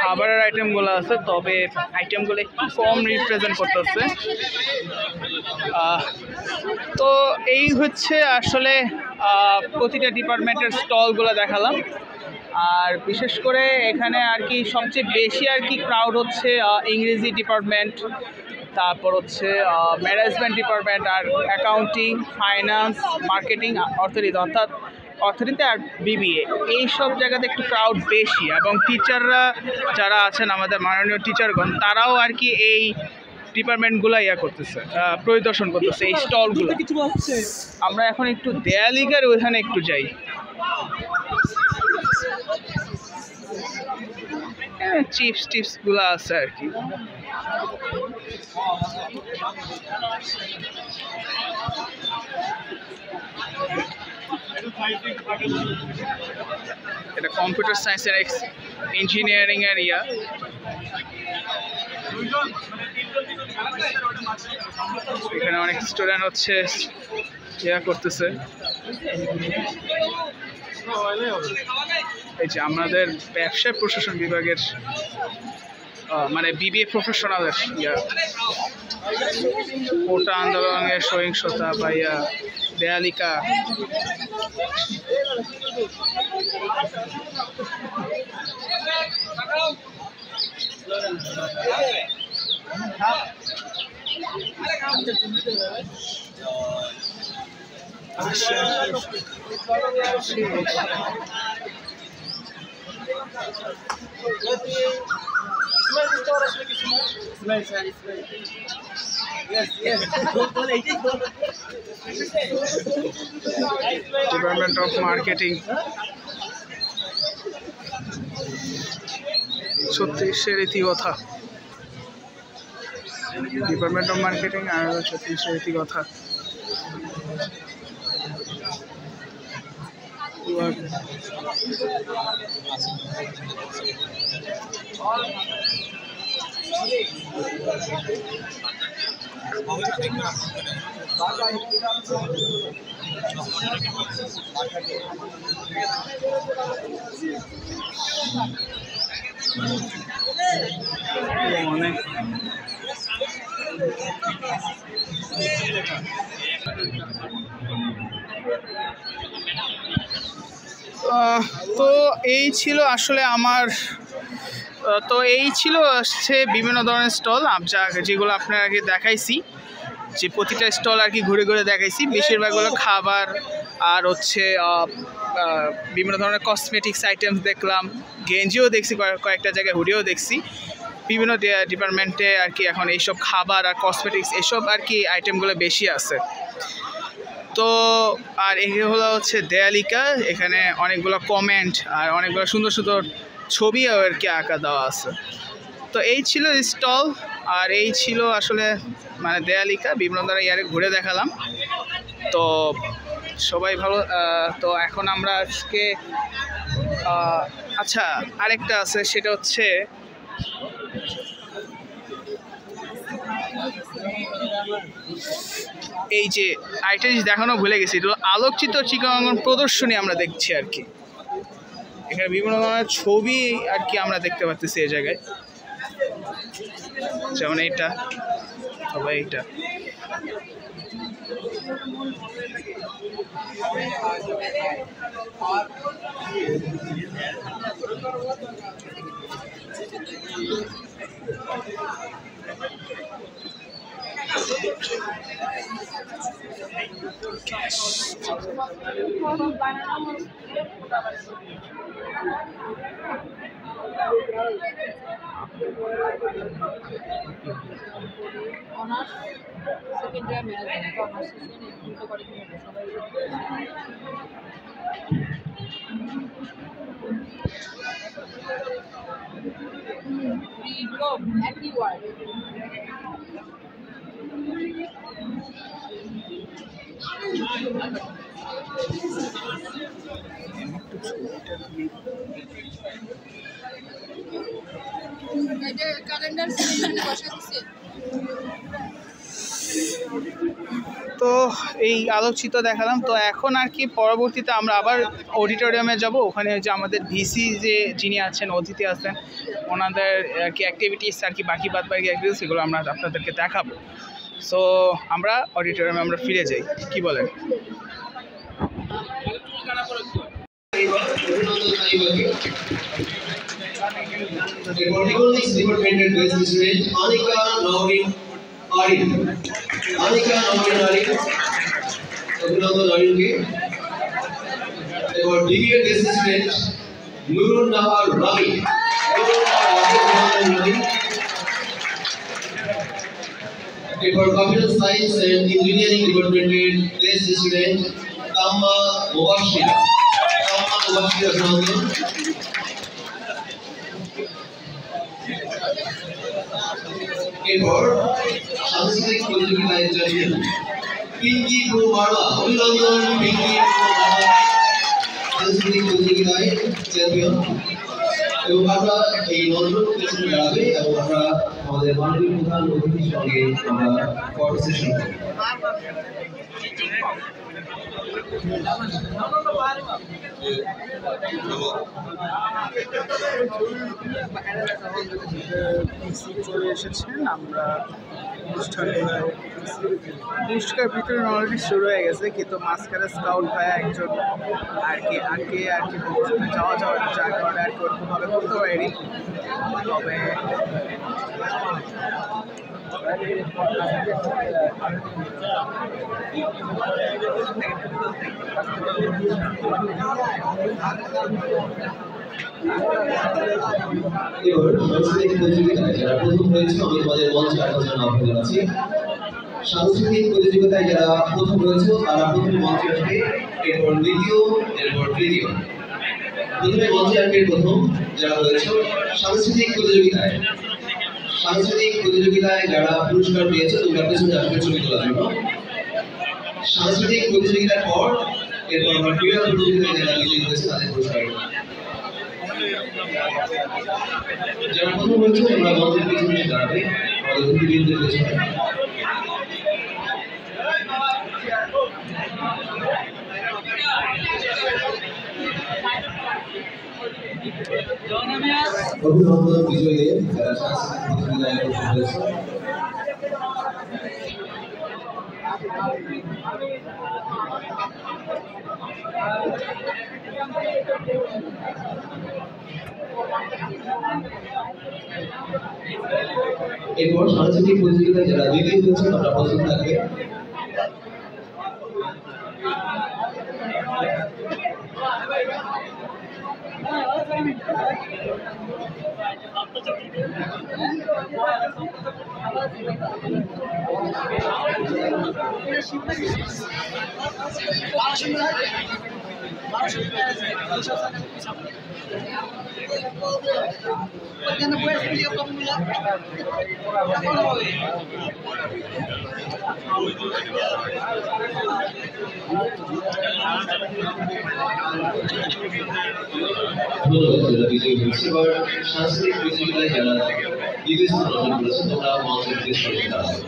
খাবারের আইটেমগুলো আছে, তবে আইটেমগুলো একটু কম রিপ্রেজেন্ট করতেছে। তো এই হচ্ছে আসলে প্রতিটা ডিপার্টমেন্টের স্টলগুলো দেখালাম। আর বিশেষ করে এখানে আর কি সবচেয়ে বেশি আর কি ক্রাউড হচ্ছে ইংরেজি ডিপার্টমেন্ট, তারপর হচ্ছে ম্যানেজমেন্ট ডিপার্টমেন্ট, আর অ্যাকাউন্টিং, ফাইন্যান্স, মার্কেটিং, অর্থনীতি অর্থাৎ অর্থনীতি আর বিবিএ, এই সব জায়গাতে একটু ক্রাউড বেশি। এবং টিচাররা যারা আছেন আমাদের মাননীয় টিচারগণ, তারাও আর কি এই ডিপার্টমেন্টগুলো করতেছে, পরিদর্শন করতেছে এই স্টলগুলো। আমরা এখন একটু দেয়ালিকার ওইখানে একটু যাই। চিপস টিপসগুলো আছে আর কি। এটা কম্পিউটার সায়েন্সের ইঞ্জিনিয়ারিং এর ইয়া। এখানে অনেক স্টুডেন্ট হচ্ছে ইয়া করতেছে। এই যে আমাদের ব্যবসা প্রশাসন বিভাগের মানে বিবিএ প্রফেশনালের ইয়া, কোটা আন্দোলনের সহিংসতা বা ইয়া, দেয়ালিকা। ডিপার্টমেন্ট অফ মার্কেটিং, 36 ইতিকথা। ডিপার্টমেন্ট অফ মার্কেটিং আর 36 ইতিকথা। তো এই ছিল আসলে আমার, তো এই ছিল হচ্ছে বিভিন্ন ধরনের স্টল যেগুলো আপনার আগে দেখাইছি, যে প্রতিটা স্টল আর কি ঘুরে ঘুরে দেখাইছি। বেশিরভাগগুলো খাবার আর হচ্ছে বিভিন্ন ধরনের কসমেটিক্স আইটেমস দেখলাম, গেঞ্জিও দেখছি, কয়েকটা জায়গায় হুডিও দেখছি। বিভিন্ন ডিপার্টমেন্টে আর কি এখন এইসব খাবার আর কসমেটিক্স এসব আর কি আইটেমগুলো বেশি আছে। তো আর এই হলো হচ্ছে দেয়ালিকা, এখানে অনেকগুলো কমেন্ট আর অনেকগুলো সুন্দর সুন্দর ছবি আর কি আঁকা দেওয়া আছে। তো এই ছিল স্টল, আর এই ছিল আসলে মানে দেয়ালিকা, বিভিন্ন ধরনের ইয়ারে ঘুরে দেখালাম। তো সবাই ভালো। তো এখন আমরা আজকে আচ্ছা আরেকটা আছে, সেটা হচ্ছে এই যে আরেকটা জিনিস দেখানো ভুলে গেছি, এটা আলোকচিত্র চিত্রাঙ্কন প্রদর্শনী আমরা দেখছি আর কি। এখানে বিভিন্ন ধরনের ছবি আর কি আমরা দেখতে পাচ্ছি এই জায়গায়, যেমন এইটা, তবে এইটা। Honours second year management, honours second করে সবাই একই ওয়ার্ড। ছবিটা ক্যালেন্ডার বসা দিচ্ছে। তো এই আলোকচিত্র দেখালাম। তো এখন আর কি পরবর্তীতে আমরা আবার অডিটোরিয়ামে যাব। ওখানে যে আমাদের ভিসি যিনি আছেন, অতিথি আছেন, ওনাদের আর কি অ্যাক্টিভিটিস আর কি বাকি বাকি অ্যাক্টিভিটিস সেগুলো আমরা আপনাদেরকে দেখাবো। সো আমরা অডিটোরিয়ামে আমরা ফিরে যাই, কি বলেন? অভিনন্দন অরিনকে। এবার degree student Nurun Nahar rummy. এবার কম্পিউটার সায়েন্স এন্ড ইঞ্জিনিয়ারিং ডিপার্টমেন্টের বেস্ট স্টুডেন্ট কাম্মা মুবাশশিরা। অভিনন্দন। এরপর সাংস্কৃতিক প্রতিযোগিতায় চ্যাম্পিয়ন পিঙ্কি প্রো মারমা। অভিনন্দন পিঙ্কি প্রো মারমা, সাংস্কৃতিক প্রতিযোগিতায় চ্যাম্পিয়ন। এবং আমরা এই মন্ত্র পেছনে দাঁড়াবে এবং আমরা আমাদের মাননীয় প্রধান অতিথির সঙ্গে আমরা ফটো সেশন করব। চলে এসেছেন, আমরা অনুষ্ঠানে পুরস্কার বিতরণ অলরেডি শুরু হয়ে গেছে, কিন্তু মাঝখানে স্কাউট ভাইয়া একজন আর কি যাওয়ার যার কারণে আর কি ওরকমভাবে করতে পারিনি। তবে এবার সাংস্কৃতিক প্রতিযোগিতায় যারা প্রথম হয়েছে আমি তোমাদের মঞ্চে আসার জন্য আহ্বান জানাচ্ছি। সাংস্কৃতিক প্রতিযোগিতায় যারা প্রথম হয়েছে তারা প্রথমে মঞ্চে আসবে, এরপর দ্বিতীয়, এরপর তৃতীয়। প্রথমে মঞ্চে আসবে প্রথম যারা হয়েছে সাংস্কৃতিক প্রতিযোগিতায় যারা পুরস্কার পেয়েছে তোমরা পেছনে আসবে ছবি তোলার জন্য। সাংস্কৃতিক প্রতিযোগিতার পর এরপর আমরা ক্রীড়া প্রতিযোগিতায় যারা বিজয়ী হয়েছে তাদের পুরস্কার। যারা প্রথম হয়েছে তোমরা মঞ্চের পিছনে দাঁড়াবে, আমাদের অতিথিবৃন্দের পেছনে। অভিনন্দন বিজয়ীদের যারা সাংস্কৃতিক প্রতিযোগিতায় প্রথম হয়েছে। এরপর সাংস্কৃতিক প্রতিযোগিতায় যারা দ্বিতীয় হয়েছে তারা প্রস্তুত থাকবে। এবার সাংস্কৃতিক প্রতিযোগিতায় যারা দ্বিতীয় স্থান অর্জন করেছে তোমরা মঞ্চের পেছনে দাঁড়াবে।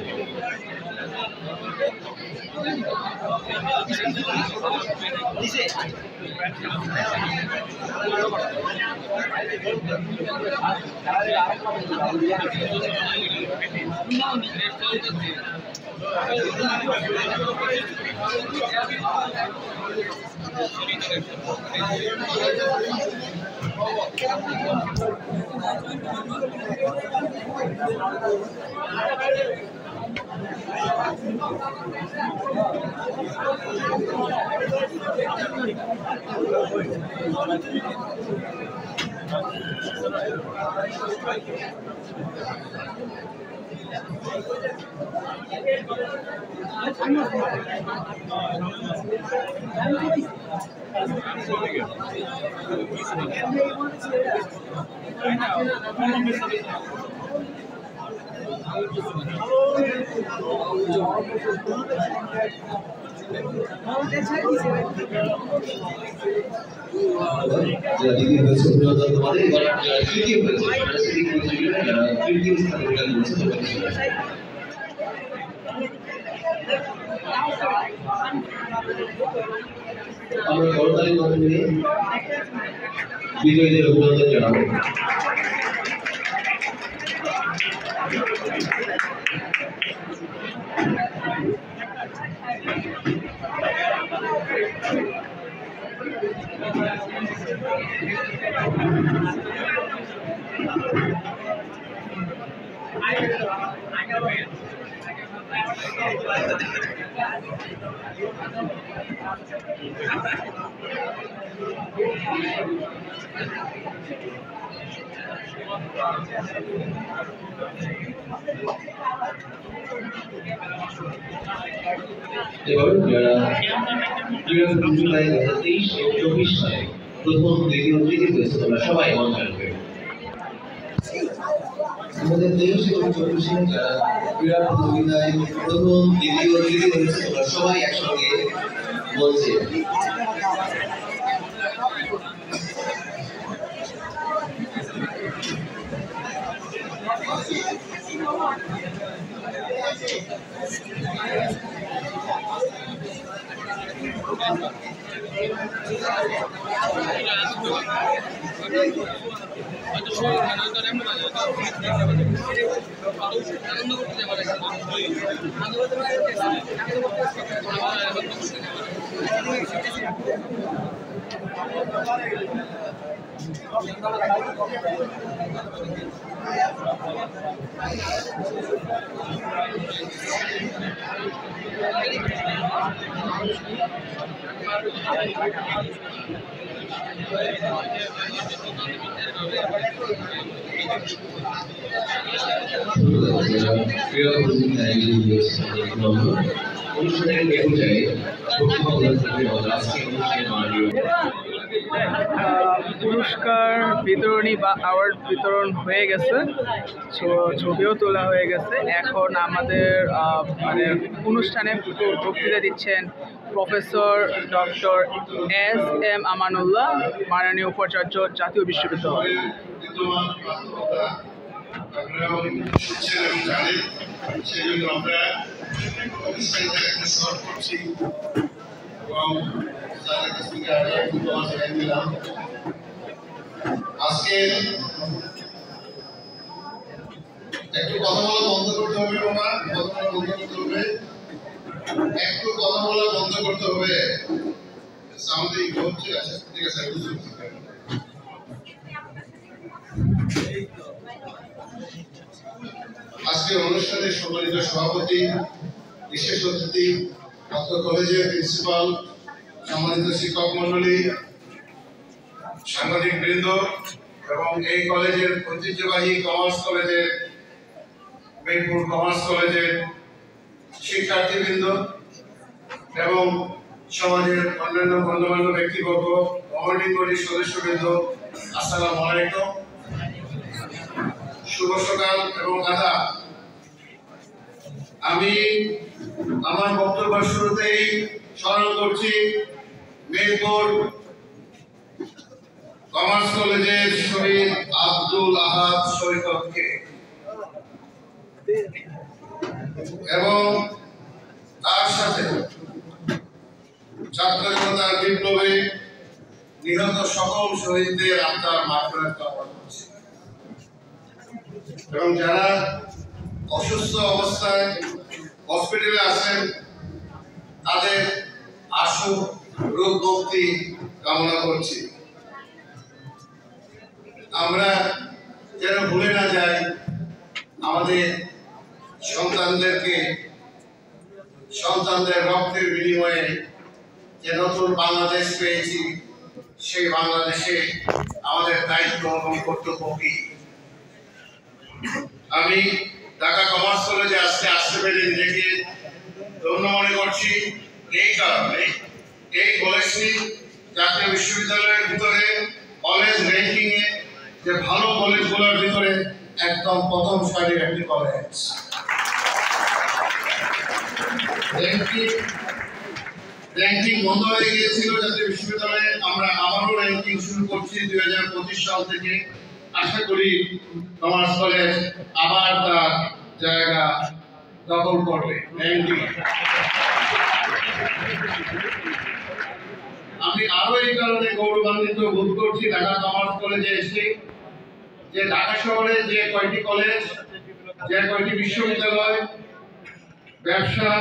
দ্বিতীয় হয়েছে অভিনন্দন তোমাদের। এবার যারা তৃতীয় হয়েছে সাংস্কৃতিক প্রতিযোগিতায় যারা তৃতীয় স্থান অধিকার করেছে আমরা করতালির মাধ্যমে বিজয়ীদের অভিনন্দন জানাবো। এবার যারা ক্রীড়া প্রতিযোগিতায় 2023 এবং 24 সালে প্রথম, দ্বিতীয়, তৃতীয় হয়েছে তোমরা সবাই মঞ্চে আসবে। আমাদের 23 এবং 24 সালে যারা ক্রীড়া প্রতিযোগিতায় প্রথম, দ্বিতীয়, তৃতীয় হয়েছে তোমরা সবাই একসঙ্গে মঞ্চে। পুরস্কার বিতরণী বা অ্যাওয়ার্ড বিতরণ হয়ে গেছে, ছবিও তোলা হয়ে গেছে। এখন আমাদের মানে অনুষ্ঠানে বক্তৃতা দিচ্ছেন প্রফেসর ডক্টর S.M. আমানুল্লাহ, মাননীয় উপাচার্য, জাতীয় বিশ্ববিদ্যালয়। আজকে একটু কথা বলা বন্ধ করতে হবে, একটু কথা বলা বন্ধ করতে হবে। আমাদের হচ্ছে, আচ্ছা ঠিক আছে। আজকে অনুষ্ঠানের সম্মানিত সভাপতি, বিশেষ অতিথি, অত্র কলেজের প্রিন্সিপাল, সম্মানিত শিক্ষক মন্ডলী, সাংবাদিক বৃন্দ এবং এই কলেজের ঐতিহ্যবাহী কমার্স কলেজের, মেদিনীপুর কমার্স কলেজের শিক্ষার্থীবৃন্দ এবং সমাজের অন্যান্য গণ্যমান্য ব্যক্তিবর্গ, গভর্নিং বডির সদস্যবৃন্দ, আসসালামু আলাইকুম, শুভ সকাল এবং আদাব। আমি আমার বক্তব্য শুরুতেই স্মরণ করছি মেদিনীপুর কমার্স কলেজের শহীদ আব্দুল আহাদ সৈকতকে এবং তার সাথে ছাত্র জনতার বিপ্লবে নিহত সকল শহীদদের আত্মার মাগফিরাত কামনা করছি এবং যারা অসুস্থ অবস্থায় হসপিটালে আছেন তাদের আশু রোগ মুক্তি কামনা করছি। আমরা যেন ভুলে না যাই আমাদের সন্তানদের রক্তের বিনিময়ে যে নতুন বাংলাদেশ পেয়েছি, সেই বাংলাদেশে আমাদের দায়িত্ব এবং কর্তব্য কি। আমি ঢাকা কমার্স কলেজে আজকে আসতে পেরে নিজেকে ধন্য মনে করছি। এই কারণে এই কলেজটি জাতীয় বিশ্ববিদ্যালয়ের ভিতরে কলেজ র্যাঙ্কিং এ যে ভালো কলেজগুলোর ভিতরে একদম প্রথম সারির একটি কলেজ। র্যাঙ্কিং বন্ধ হয়ে গিয়েছিল জাতীয় বিশ্ববিদ্যালয়ে, আমরা আবারও র্যাঙ্কিং শুরু করছি 2025 সাল থেকে। আশা করি কমার্স কলেজ আবার তার জায়গা দখল করবে র্যাঙ্কিং। আমি আরো এই কারণে গৌরবান্বিত বোধ করছি ঢাকা কমার্স কলেজে এসে, যে ঢাকা শহরে যে কয়টি কলেজ, যে কয়টি বিশ্ববিদ্যালয় ব্যবসা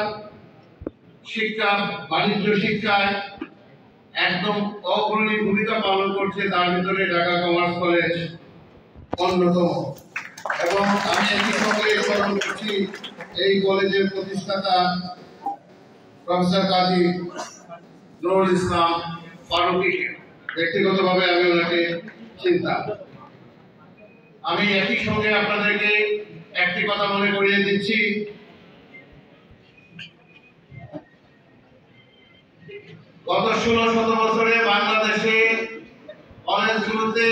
শিক্ষা বাণিজ্য শিক্ষায় একদম অগ্রণী ভূমিকা পালন করছে, তার ভিতরে ঢাকা কমার্স কলেজ অন্যতম। এবং আমি একই সঙ্গে স্মরণ করছি এই কলেজের প্রতিষ্ঠাতা প্রফেসর কাজী নুরুল ইসলাম ফারুকীকে। ব্যক্তিগতভাবে আমি ওনাকে চিনতাম। আমি একই সঙ্গে আপনাদেরকে একটি কথা মনে করিয়ে দিচ্ছি, গত 16-17 বছরে বাংলাদেশে কলেজগুলোতে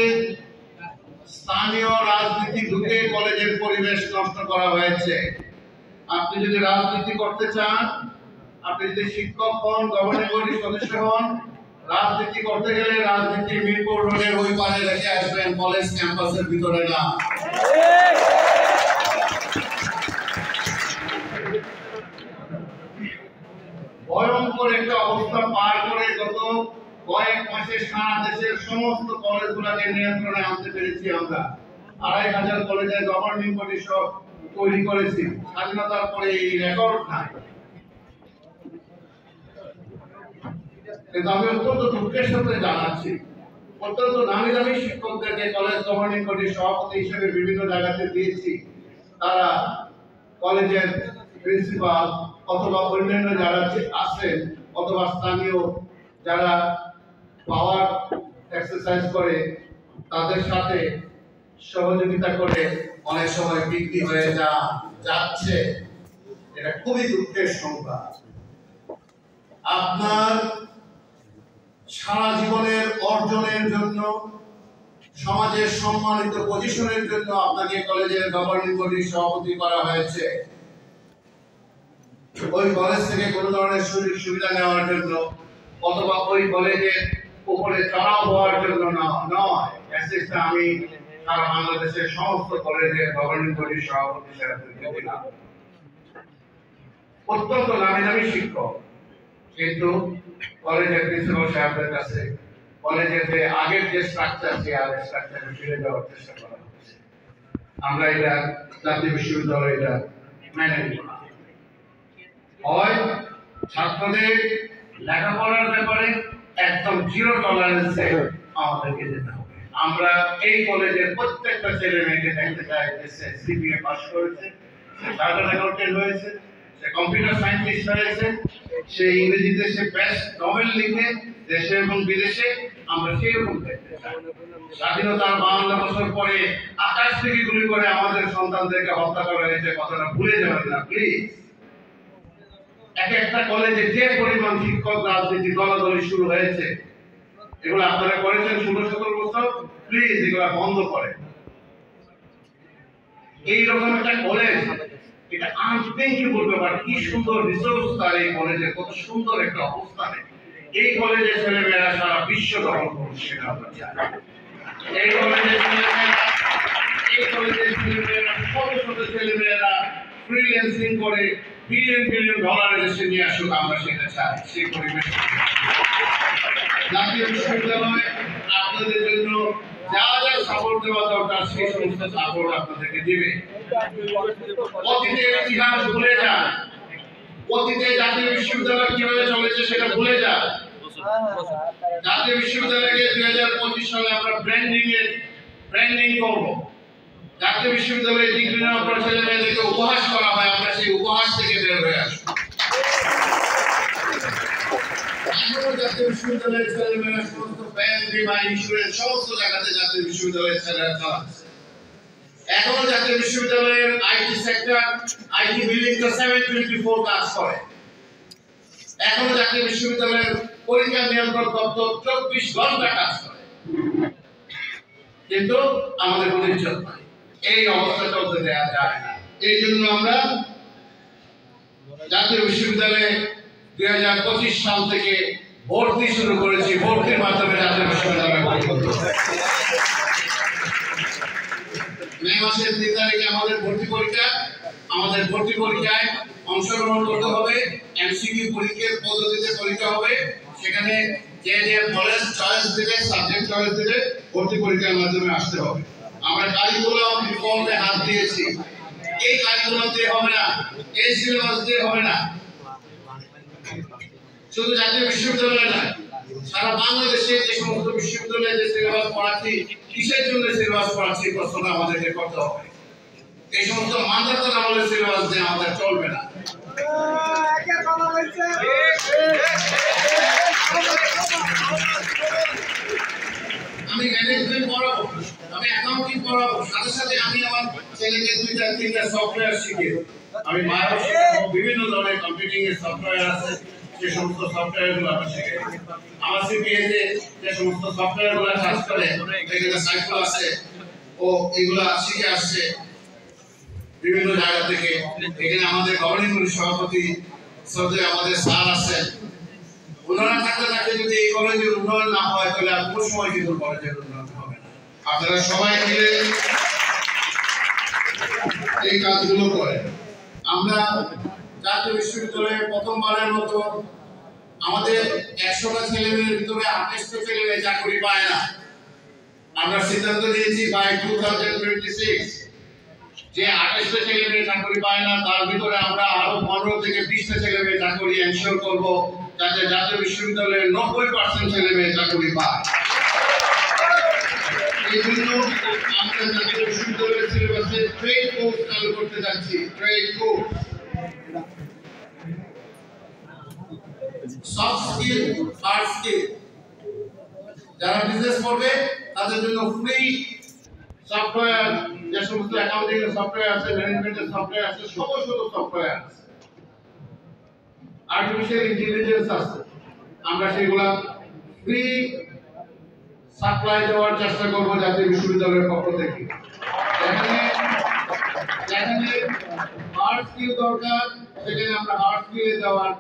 স্থানীয় রাজনীতি ঢুকে কলেজের পরিবেশ নষ্ট করা হয়েছে। আপনি যদি রাজনীতি করতে চান, আপনি যদি শিক্ষক হন, গভর্নিং বডির সদস্য হন, রাজনীতি করতে গেলে রাজনীতি মিরপুর রোডের ওই পারে রেখে আসবেন, কলেজ ক্যাম্পাসের ভিতরে না। ভয়ঙ্কর একটা অবস্থা পার করে গত কয়েক মাসে সারা দেশের সমস্ত কলেজগুলোকে নিয়ন্ত্রণে আনতে পেরেছি আমরা। 2500 কলেজে গভর্নিং বডি সব তৈরি করেছি। স্বাধীনতার পরে এই রেকর্ড নাই। কিন্তু আমি অত্যন্ত দুঃখের সাথে জানাচ্ছি, অত্যন্ত নামি দামি শিক্ষকদেরকে কলেজ গভর্নিং বডির সভাপতি হিসেবে বিভিন্ন জায়গাতে দিয়েছি। তারা কলেজের প্রিন্সিপাল অথবা অন্যান্য যারা আছেন অথবা স্থানীয় যারা পাওয়ার এক্সারসাইজ করে তাদের সাথে সহযোগিতা করে অনেক সময় বিক্রি হয়ে যাচ্ছে। এটা খুবই দুঃখের সংবাদ। আপনার সারা জীবনের অর্জনের জন্য, সমাজের সম্মানিত পজিশনের জন্য আপনাকে কলেজের গভর্নিং বডির সভাপতি করা হয়েছে। ওই কলেজ থেকে কোনো ধরনের সুযোগ সুবিধা নেওয়ার জন্য অথবা ওই কলেজের উপরে চড়াও হওয়ার জন্য নয়। মেসেজটা আমি সারা বাংলাদেশের সমস্ত কলেজের গভর্নিং বডির সভাপতি হিসেবে দিলাম। অত্যন্ত নামি দামি শিক্ষক, কিন্তু কলেজের প্রিন্সিপাল সাহেবদের কাছে কলেজের যে আগের যে স্ট্রাকচার, যে আগের স্ট্রাকচারে ফিরে যাওয়ার চেষ্টা করা হচ্ছে। আমরা এটা জাতীয় বিশ্ববিদ্যালয় এটা মেনে নিব না। হয় ছাত্রদের লেখাপড়ার ব্যাপারে একদম জিরো টলারেন্সে আমাদেরকে যেতে হবে। আমরা এই কলেজের প্রত্যেকটা ছেলে মেয়েকে দেখতে চাই যে সে সিবিএ পাস করেছে, সে চার্টার্ড অ্যাকাউন্টেন্ট হয়েছে, সে কম্পিউটার সায়েন্টিস্ট হয়েছে, সে ইংরেজিতে সে বেস্ট নভেল লিখে দেশে এবং বিদেশে। আমরা সেরকম দেখতে চাই। স্বাধীনতার 52 বছর পরে আকাশ থেকে গুলি করে আমাদের সন্তানদেরকে হত্যা করা হয়েছে, কথাটা ভুলে যাবেন না প্লিজ। একটা কলেজে যে পরিমাণ শিক্ষক রাজনীতি দলাদলি শুরু হয়েছে, এগুলো আপনারা করেছেন 16-17 বছর, প্লিজ এগুলো বন্ধ করেন। এইরকম একটা কলেজ, এটা আনথিঙ্কেবল ব্যাপার। কি সুন্দর রিসোর্স তার এই কলেজের, কত সুন্দর একটা অবস্থানে এই কলেজের ছেলেমেয়েরা সারা বিশ্ব দখল করছে, সেটা আমরা জানি। এই কলেজের ছেলেমেয়েরা শত শত ছেলেমেয়েরা ফ্রিল্যান্সিং করে বিলিয়ন বিলিয়ন ডলার দেশে নিয়ে আসুক, আমরা সেটা চাই। সেই পরিবেশ জাতীয় বিশ্ববিদ্যালয় আপনাদের জন্য যা যা সাপোর্ট দেওয়া দরকার সেই সমস্ত সাপোর্ট আপনাদেরকে দিবে। অতীতের ইতিহাস ভুলে যান, অতীতে জাতীয় বিশ্ববিদ্যালয় কিভাবে চলেছে সেটা ভুলে যান। জাতীয় বিশ্ববিদ্যালয়কে 2025 সালে আমরা ব্র্যান্ডিং করব। জাতীয় বিশ্ববিদ্যালয়ে ডিগ্রি নেওয়ার পর ছেলে মেয়েদেরকে উপহাস করা হয়, আমরা সেই উপহাস থেকে বের হয়ে আসবো। জাতীয় বিশ্ববিদ্যালয়ের ছেলেমেয়েরা সমস্ত ব্যাংক, বীমা, ইন্স্যুরেন্স সমস্ত জায়গাতে জাতীয় বিশ্ববিদ্যালয়ের ছেলেরা চালাচ্ছে। এখনো জাতীয় বিশ্ববিদ্যালয়ের আইটি সেক্টর, আইটি বিল্ডিংটা 724 কাজ করে। এখনো জাতীয় বিশ্ববিদ্যালয়ের পরীক্ষা নিয়ন্ত্রণ দপ্তর 24 ঘন্টা কাজ করে, কিন্তু আমাদের কোনো ইজ্জত নাই। এই অবস্থা চলতে দেওয়া যায় না। এই জন্য আমরা জাতীয় বিশ্ববিদ্যালয়ে 2025 সাল থেকে ভর্তি শুরু করেছি। ভর্তির মাধ্যমে জাতীয় বিশ্ববিদ্যালয় মে মাসের 3 তারিখে আমাদের ভর্তি পরীক্ষা। আমাদের ভর্তি পরীক্ষায় অংশগ্রহণ করতে হবে। এমসিকিউ পরীক্ষার পদ্ধতিতে পরীক্ষা হবে। সেখানে যে কলেজ চয়েস দিবে, সাবজেক্ট চয়েস দিবে, ভর্তি পরীক্ষার মাধ্যমে আসতে হবে। আমরা কারিকুলাম রিফর্মে হাত দিয়েছি। এই কারিকুলাম দিয়ে হবে না, এই সিলেবাস দিয়ে হবে না। শুধু জাতীয় বিশ্ববিদ্যালয় না, সারা বাংলাদেশে যে সমস্ত বিশ্ববিদ্যালয়ে যে সিলেবাস পড়াচ্ছি, কিসের জন্য সিলেবাস পড়াচ্ছি প্রশ্নটা আমাদেরকে করতে হবে। এই সমস্ত মানদাতার আমলের সিলেবাস দিয়ে আমাদের চলবে না। আমি ম্যানেজমেন্ট পড়াবো, আমি অ্যাকাউন্টিং পড়াবো, সাথে সাথে আমি আমার ছেলেকে 2-3টা সফটওয়্যার শিখে আমি বিভিন্ন ধরনের কম্পিউটিং এর সফটওয়্যার আছে, যে সমস্ত সফটওয়্যার গুলো আমি শিখে আমার সিপিএতে যে সমস্ত সফটওয়্যার গুলো কাজ করে এখানে সাইকেল আছে, ও এগুলা শিখে আসছে বিভিন্ন জায়গা থেকে। এখানে আমাদের গভর্নিং বডির সভাপতি সৌদি আমাদের স্যার আছেন। ওনারা থাকতে থাকতে যদি এই কলেজের উন্নয়ন না হয় তাহলে আর কোনো সময় কিন্তু কলেজের উন্নয়ন হবে না। আপনারা সবাই মিলে এই কাজগুলো করেন। আমরা জাতীয় বিশ্ববিদ্যালয়ে প্রথমবারের মতো আমাদের 100টা ছেলেমেয়ের ভিতরে 28টা ছেলেমেয়ে চাকরি পায় না। আমরা সিদ্ধান্ত নিয়েছি বাই 2026 যে 28টা ছেলেমেয়ে চাকরি পায় না, তার ভিতরে আমরা আরো 15 থেকে 20টা ছেলেমেয়ে চাকরি এনশিওর করব, যাতে জাতীয় বিশ্ববিদ্যালয়ের 90% ছেলেমেয়ে চাকরি পায়। এই জন্য আমরা জাতীয় বিশ্ববিদ্যালয়ের সিলেবাসে ট্রেড কোর্স চালু করতে যাচ্ছি। Trade course, soft skill, hard skill. যারা বিজনেস করবে তাদের জন্য ফ্রি সফটওয়্যার, যে সমস্ত অ্যাকাউন্টিং এর সফটওয়্যার আছে, ম্যানেজমেন্টের সফটওয়্যার আছে, সমস্ত সফটওয়্যার আছে। আর্টিফিশিয়াল ইন্টেলিজেন্স আছে, আমরা সেগুলা ফ্রি সাপ্লাই দেওয়ার চেষ্টা করব জাতীয় বিশ্ববিদ্যালয়ের পক্ষ থেকে। যেখানে হার্ড স্কিল দরকার সেখানে আমরা হার্ড স্কিলে দেওয়ার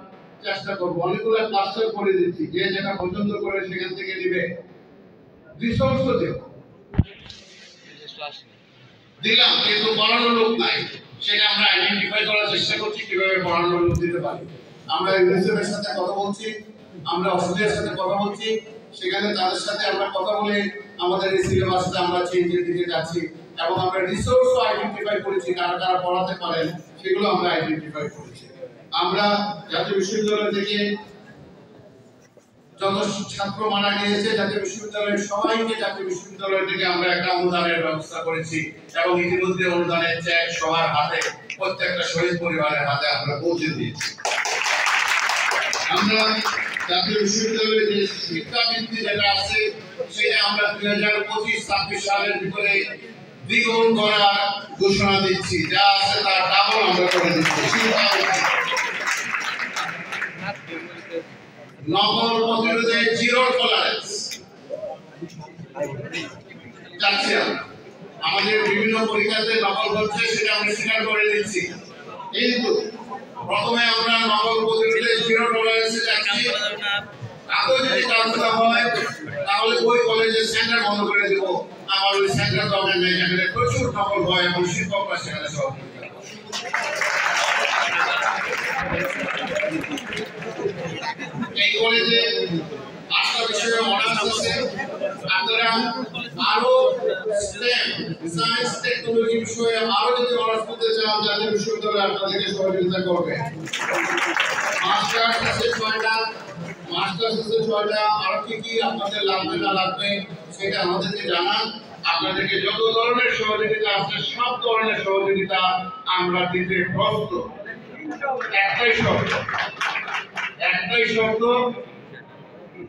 চেষ্টা করব। অনেকগুলো ক্লাস্টার করে দিচ্ছি, যে যেটা পছন্দ করে সেখান থেকে দিবে। রিসোর্সও দেব, দিলাম, কিন্তু পড়ানোর লোক নাই, সেটা আমরা আইডেন্টিফাই করার চেষ্টা করছি কিভাবে পড়ানোর লোক দিতে পারি। আমরা ইউনিসেফের সাথে কথা বলছি, আমরা অস্ট্রেলিয়ার সাথে কথা বলছি, সেখানে তাদের সাথে আমরা কথা বলে আমাদের এই সিলেবাসটা আমরা চেঞ্জের দিকে যাচ্ছি, এবং আমরা রিসোর্সও আইডেন্টিফাই করেছি, কারা কারা পড়াতে পারেন সেগুলো আমরা আইডেন্টিফাই করেছি। আমরা জাতীয় বিশ্ববিদ্যালয় থেকে যত ছাত্র মারা গিয়েছে জাতীয় বিশ্ববিদ্যালয়ের সবাইকে জাতীয় বিশ্ববিদ্যালয় থেকে আমরা একটা অনুদানের ব্যবস্থা করেছি, এবং ইতিমধ্যে অনুদানের চেক সবার হাতে, প্রত্যেকটা শহীদ পরিবারের হাতে আমরা পৌঁছে দিয়েছি। আমরা জাতীয় বিশ্ববিদ্যালয়ের যে শিক্ষাবৃত্তি যেটা আছে সেটা আমরা 2025-26 সালের ভিতরে দ্বিগুণ করার ঘোষণা দিচ্ছি। যা আছে তার ডাবল আমরা করে দিচ্ছি। নকল প্রতিরোধে জিরো টলারেন্স যাচ্ছে। আমাদের বিভিন্ন পরীক্ষাতে নকল হচ্ছে, সেটা আমরা স্বীকার করে দিচ্ছি, কিন্তু প্রথমে আমরা নকল প্রতিরোধে জিরো টলারেন্সে যাচ্ছি। তাতেও যদি কাজ না হয় তাহলে ওই কলেজের সেন্টার বন্ধ করে দেবো। আমার ওই সেন্টার দরকার নেই, যেখানে প্রচুর নকল হয় এবং শিক্ষকরা সেখানে সহযোগিতা করে। এই কলেজে 8টা বিষয়ে অনার্স আছে। আপনারা আরো স্টেম, সায়েন্স, টেকনোলজি বিষয়ে আরো যদি অনার্স করতে চান জাতীয় বিশ্ববিদ্যালয় আপনাদেরকে সহযোগিতা করবে। মাস্টার্স আছে 6টা, মাস্টার্স আছে 6টা। আরো কি কি আপনাদের লাগবে না লাগবে সেটা আমাদেরকে জানান। আপনাদেরকে যত ধরনের সহযোগিতা আছে সব ধরনের সহযোগিতা আমরা দিতে প্রস্তুত। একটাই শব্দ,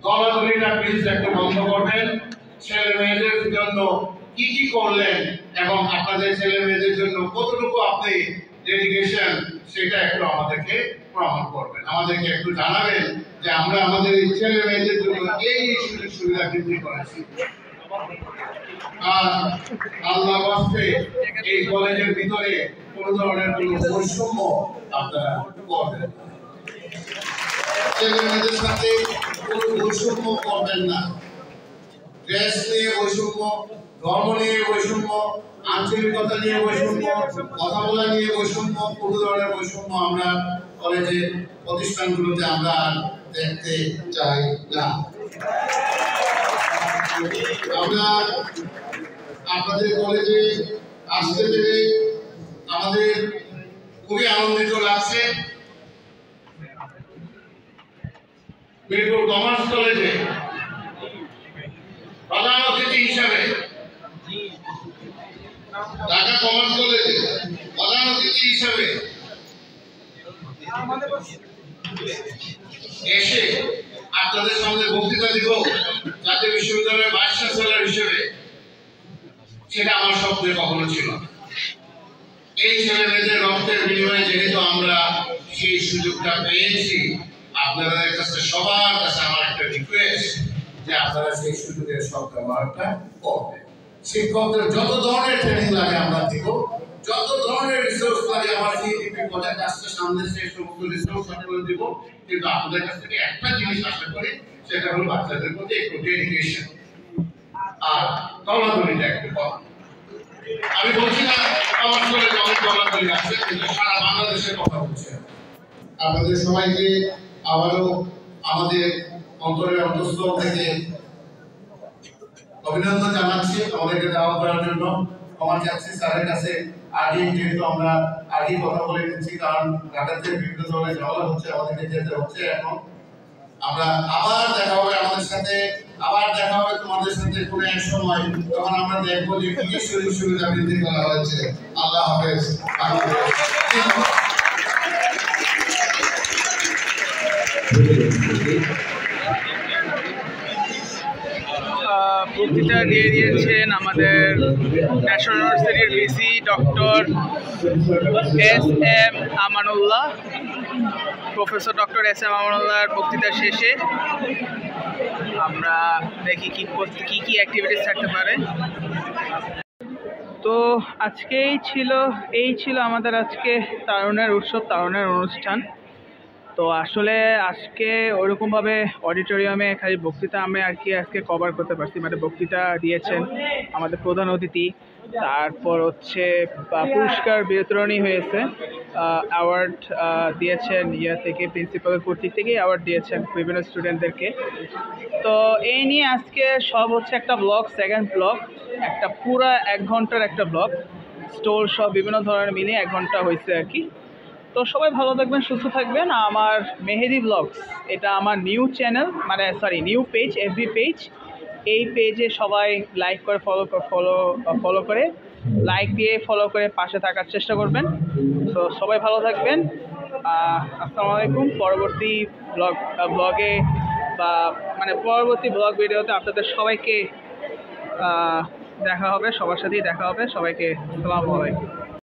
দলাদলিটা প্লিজ একটু বন্ধ করবেন। ছেলে মেয়েদের জন্য কি কি করলেন এবং আপনাদের ছেলে মেয়েদের জন্য কতটুকু আপনি ডেডিকেশন, সেটা একটু আমাদেরকে প্রমাণ করবেন, আমাদেরকে একটু জানাবেন যে আমরা আমাদের ছেলে মেয়েদের জন্য এই সুযোগ সুবিধা বৃদ্ধি করেছি। আর আল্লাহ বাস্তে এই কলেজের ভিতরে কোন ধরনের কোনো বৈষম্য আপনারা করবেন। ছেলে মেয়েদের সাথে কোনো বৈষম্য করবেন না। ড্রেস নিয়ে বৈষম্য, ধর্ম নিয়ে বৈষম্য, আঞ্চলিকতা নিয়ে বৈষম্য, কথা বলা নিয়ে বৈষম্য, কোনো ধরনের বৈষম্য আমরা কলেজে প্রতিষ্ঠানগুলোতে আমরা দেখতে চাই না। আমরা আপনাদের কলেজে আসতে পেরে আমাদের খুবই আনন্দিত লাগছে। মিরপুর কমার্স কলেজে প্রধান অতিথি হিসাবে, ঢাকা কমার্স কলেজে প্রধান অতিথি হিসাবে এসে আপনাদের সামনে বক্তৃতা দিব জাতীয় বিশ্ববিদ্যালয়ের ভাইস চ্যান্সেলর হিসেবে, সেটা আমার স্বপ্নে কখনো ছিল না। এই ছেলে মেয়েদের রক্তের বিনিময়ে যেহেতু আমরা সেই সুযোগটা পেয়েছি, আপনাদের কাছে সবার কাছে আমার একটা রিকোয়েস্ট যে আপনারা সেই সুযোগের সদ্ব্যবহারটা করবেন। শিক্ষকদের যত ধরনের ট্রেনিং লাগে আমরা দিব, যত ধরনের রিসোর্স লাগে আমার সিইপি প্রজেক্ট আসছে সামনে, সেই সমস্ত রিসোর্স আপনাদের দিব। কিন্তু আপনাদের কাছ থেকে একটা জিনিস আশা করি, সেটা হলো বাচ্চাদের প্রতি একটু ডেডিকেশন আর দলাদলিটা একটু কম। আমি বলছি না আমার সঙ্গে অনেক দলাদলি আছে, কিন্তু সারা বাংলাদেশের কথা বলছি। আপনাদের সবাইকে আবারও আমাদের অন্তরের অন্তঃস্থল থেকে অভিনন্দন জানাচ্ছি আমাদেরকে দাওয়াত করার জন্য। আমার কাছে স্যারের কাছে আগে যেহেতু আমরা আগেই কথা বলে নিচ্ছি, কারণ ঢাকাতে বিভিন্ন ধরনের ঝামেলা হচ্ছে, আমাদেরকে যেতে হচ্ছে। এখন আমরা আবার দেখা হবে আমাদের সাথে, আবার দেখা হবে তোমাদের সাথে কোনো এক সময়, তখন আমরা দেখবো যে কি কি সুযোগ সুবিধা বৃদ্ধি করা হয়েছে। আল্লাহ হাফেজ। বক্তৃতা দিয়ে দিয়েছেন আমাদের ন্যাশনাল ইউনিভার্সিটির VC doctor SM Amanullah. Professor doctor SM আমানুল্লাহর বক্তৃতা শেষে আমরা দেখি কি অ্যাক্টিভিটিস থাকতে পারে। তো এই ছিল আমাদের আজকে তারুণের উৎসব, তারুণের অনুষ্ঠান। তো আসলে আজকে ওরকমভাবে অডিটোরিয়ামে খালি বক্তৃতা আমি আজকে কভার করতে পারছি। মানে বক্তৃতা দিয়েছেন আমাদের প্রধান অতিথি, তারপর হচ্ছে পুরস্কার বিতরণী হয়েছে, অ্যাওয়ার্ড দিয়েছেন থেকে প্রিন্সিপালের কর্তৃক থেকেই অ্যাওয়ার্ড দিয়েছেন বিভিন্ন স্টুডেন্টদেরকে। তো এই নিয়ে আজকে সব হচ্ছে একটা ব্লগ, সেকেন্ড ব্লগ, একটা পুরা 1 ঘন্টার একটা ব্লগ, স্টোল সব বিভিন্ন ধরনের মিলিয়ে 1 ঘন্টা হয়েছে আর কি। তো সবাই ভালো থাকবেন, সুস্থ থাকবেন। আমার মেহেদি ব্লগস, এটা আমার নিউ চ্যানেল, মানে নিউ পেজ, FB পেজ। এই পেজে সবাই লাইক করে ফলো করে লাইক দিয়ে ফলো করে পাশে থাকার চেষ্টা করবেন। তো সবাই ভালো থাকবেন। আসসালামু আলাইকুম। পরবর্তী ব্লগে বা পরবর্তী ব্লগ ভিডিওতে আপনাদের সবাইকে দেখা হবে, সবার সাথেই দেখা হবে। সবাইকে আসসালামু আলাইকুম।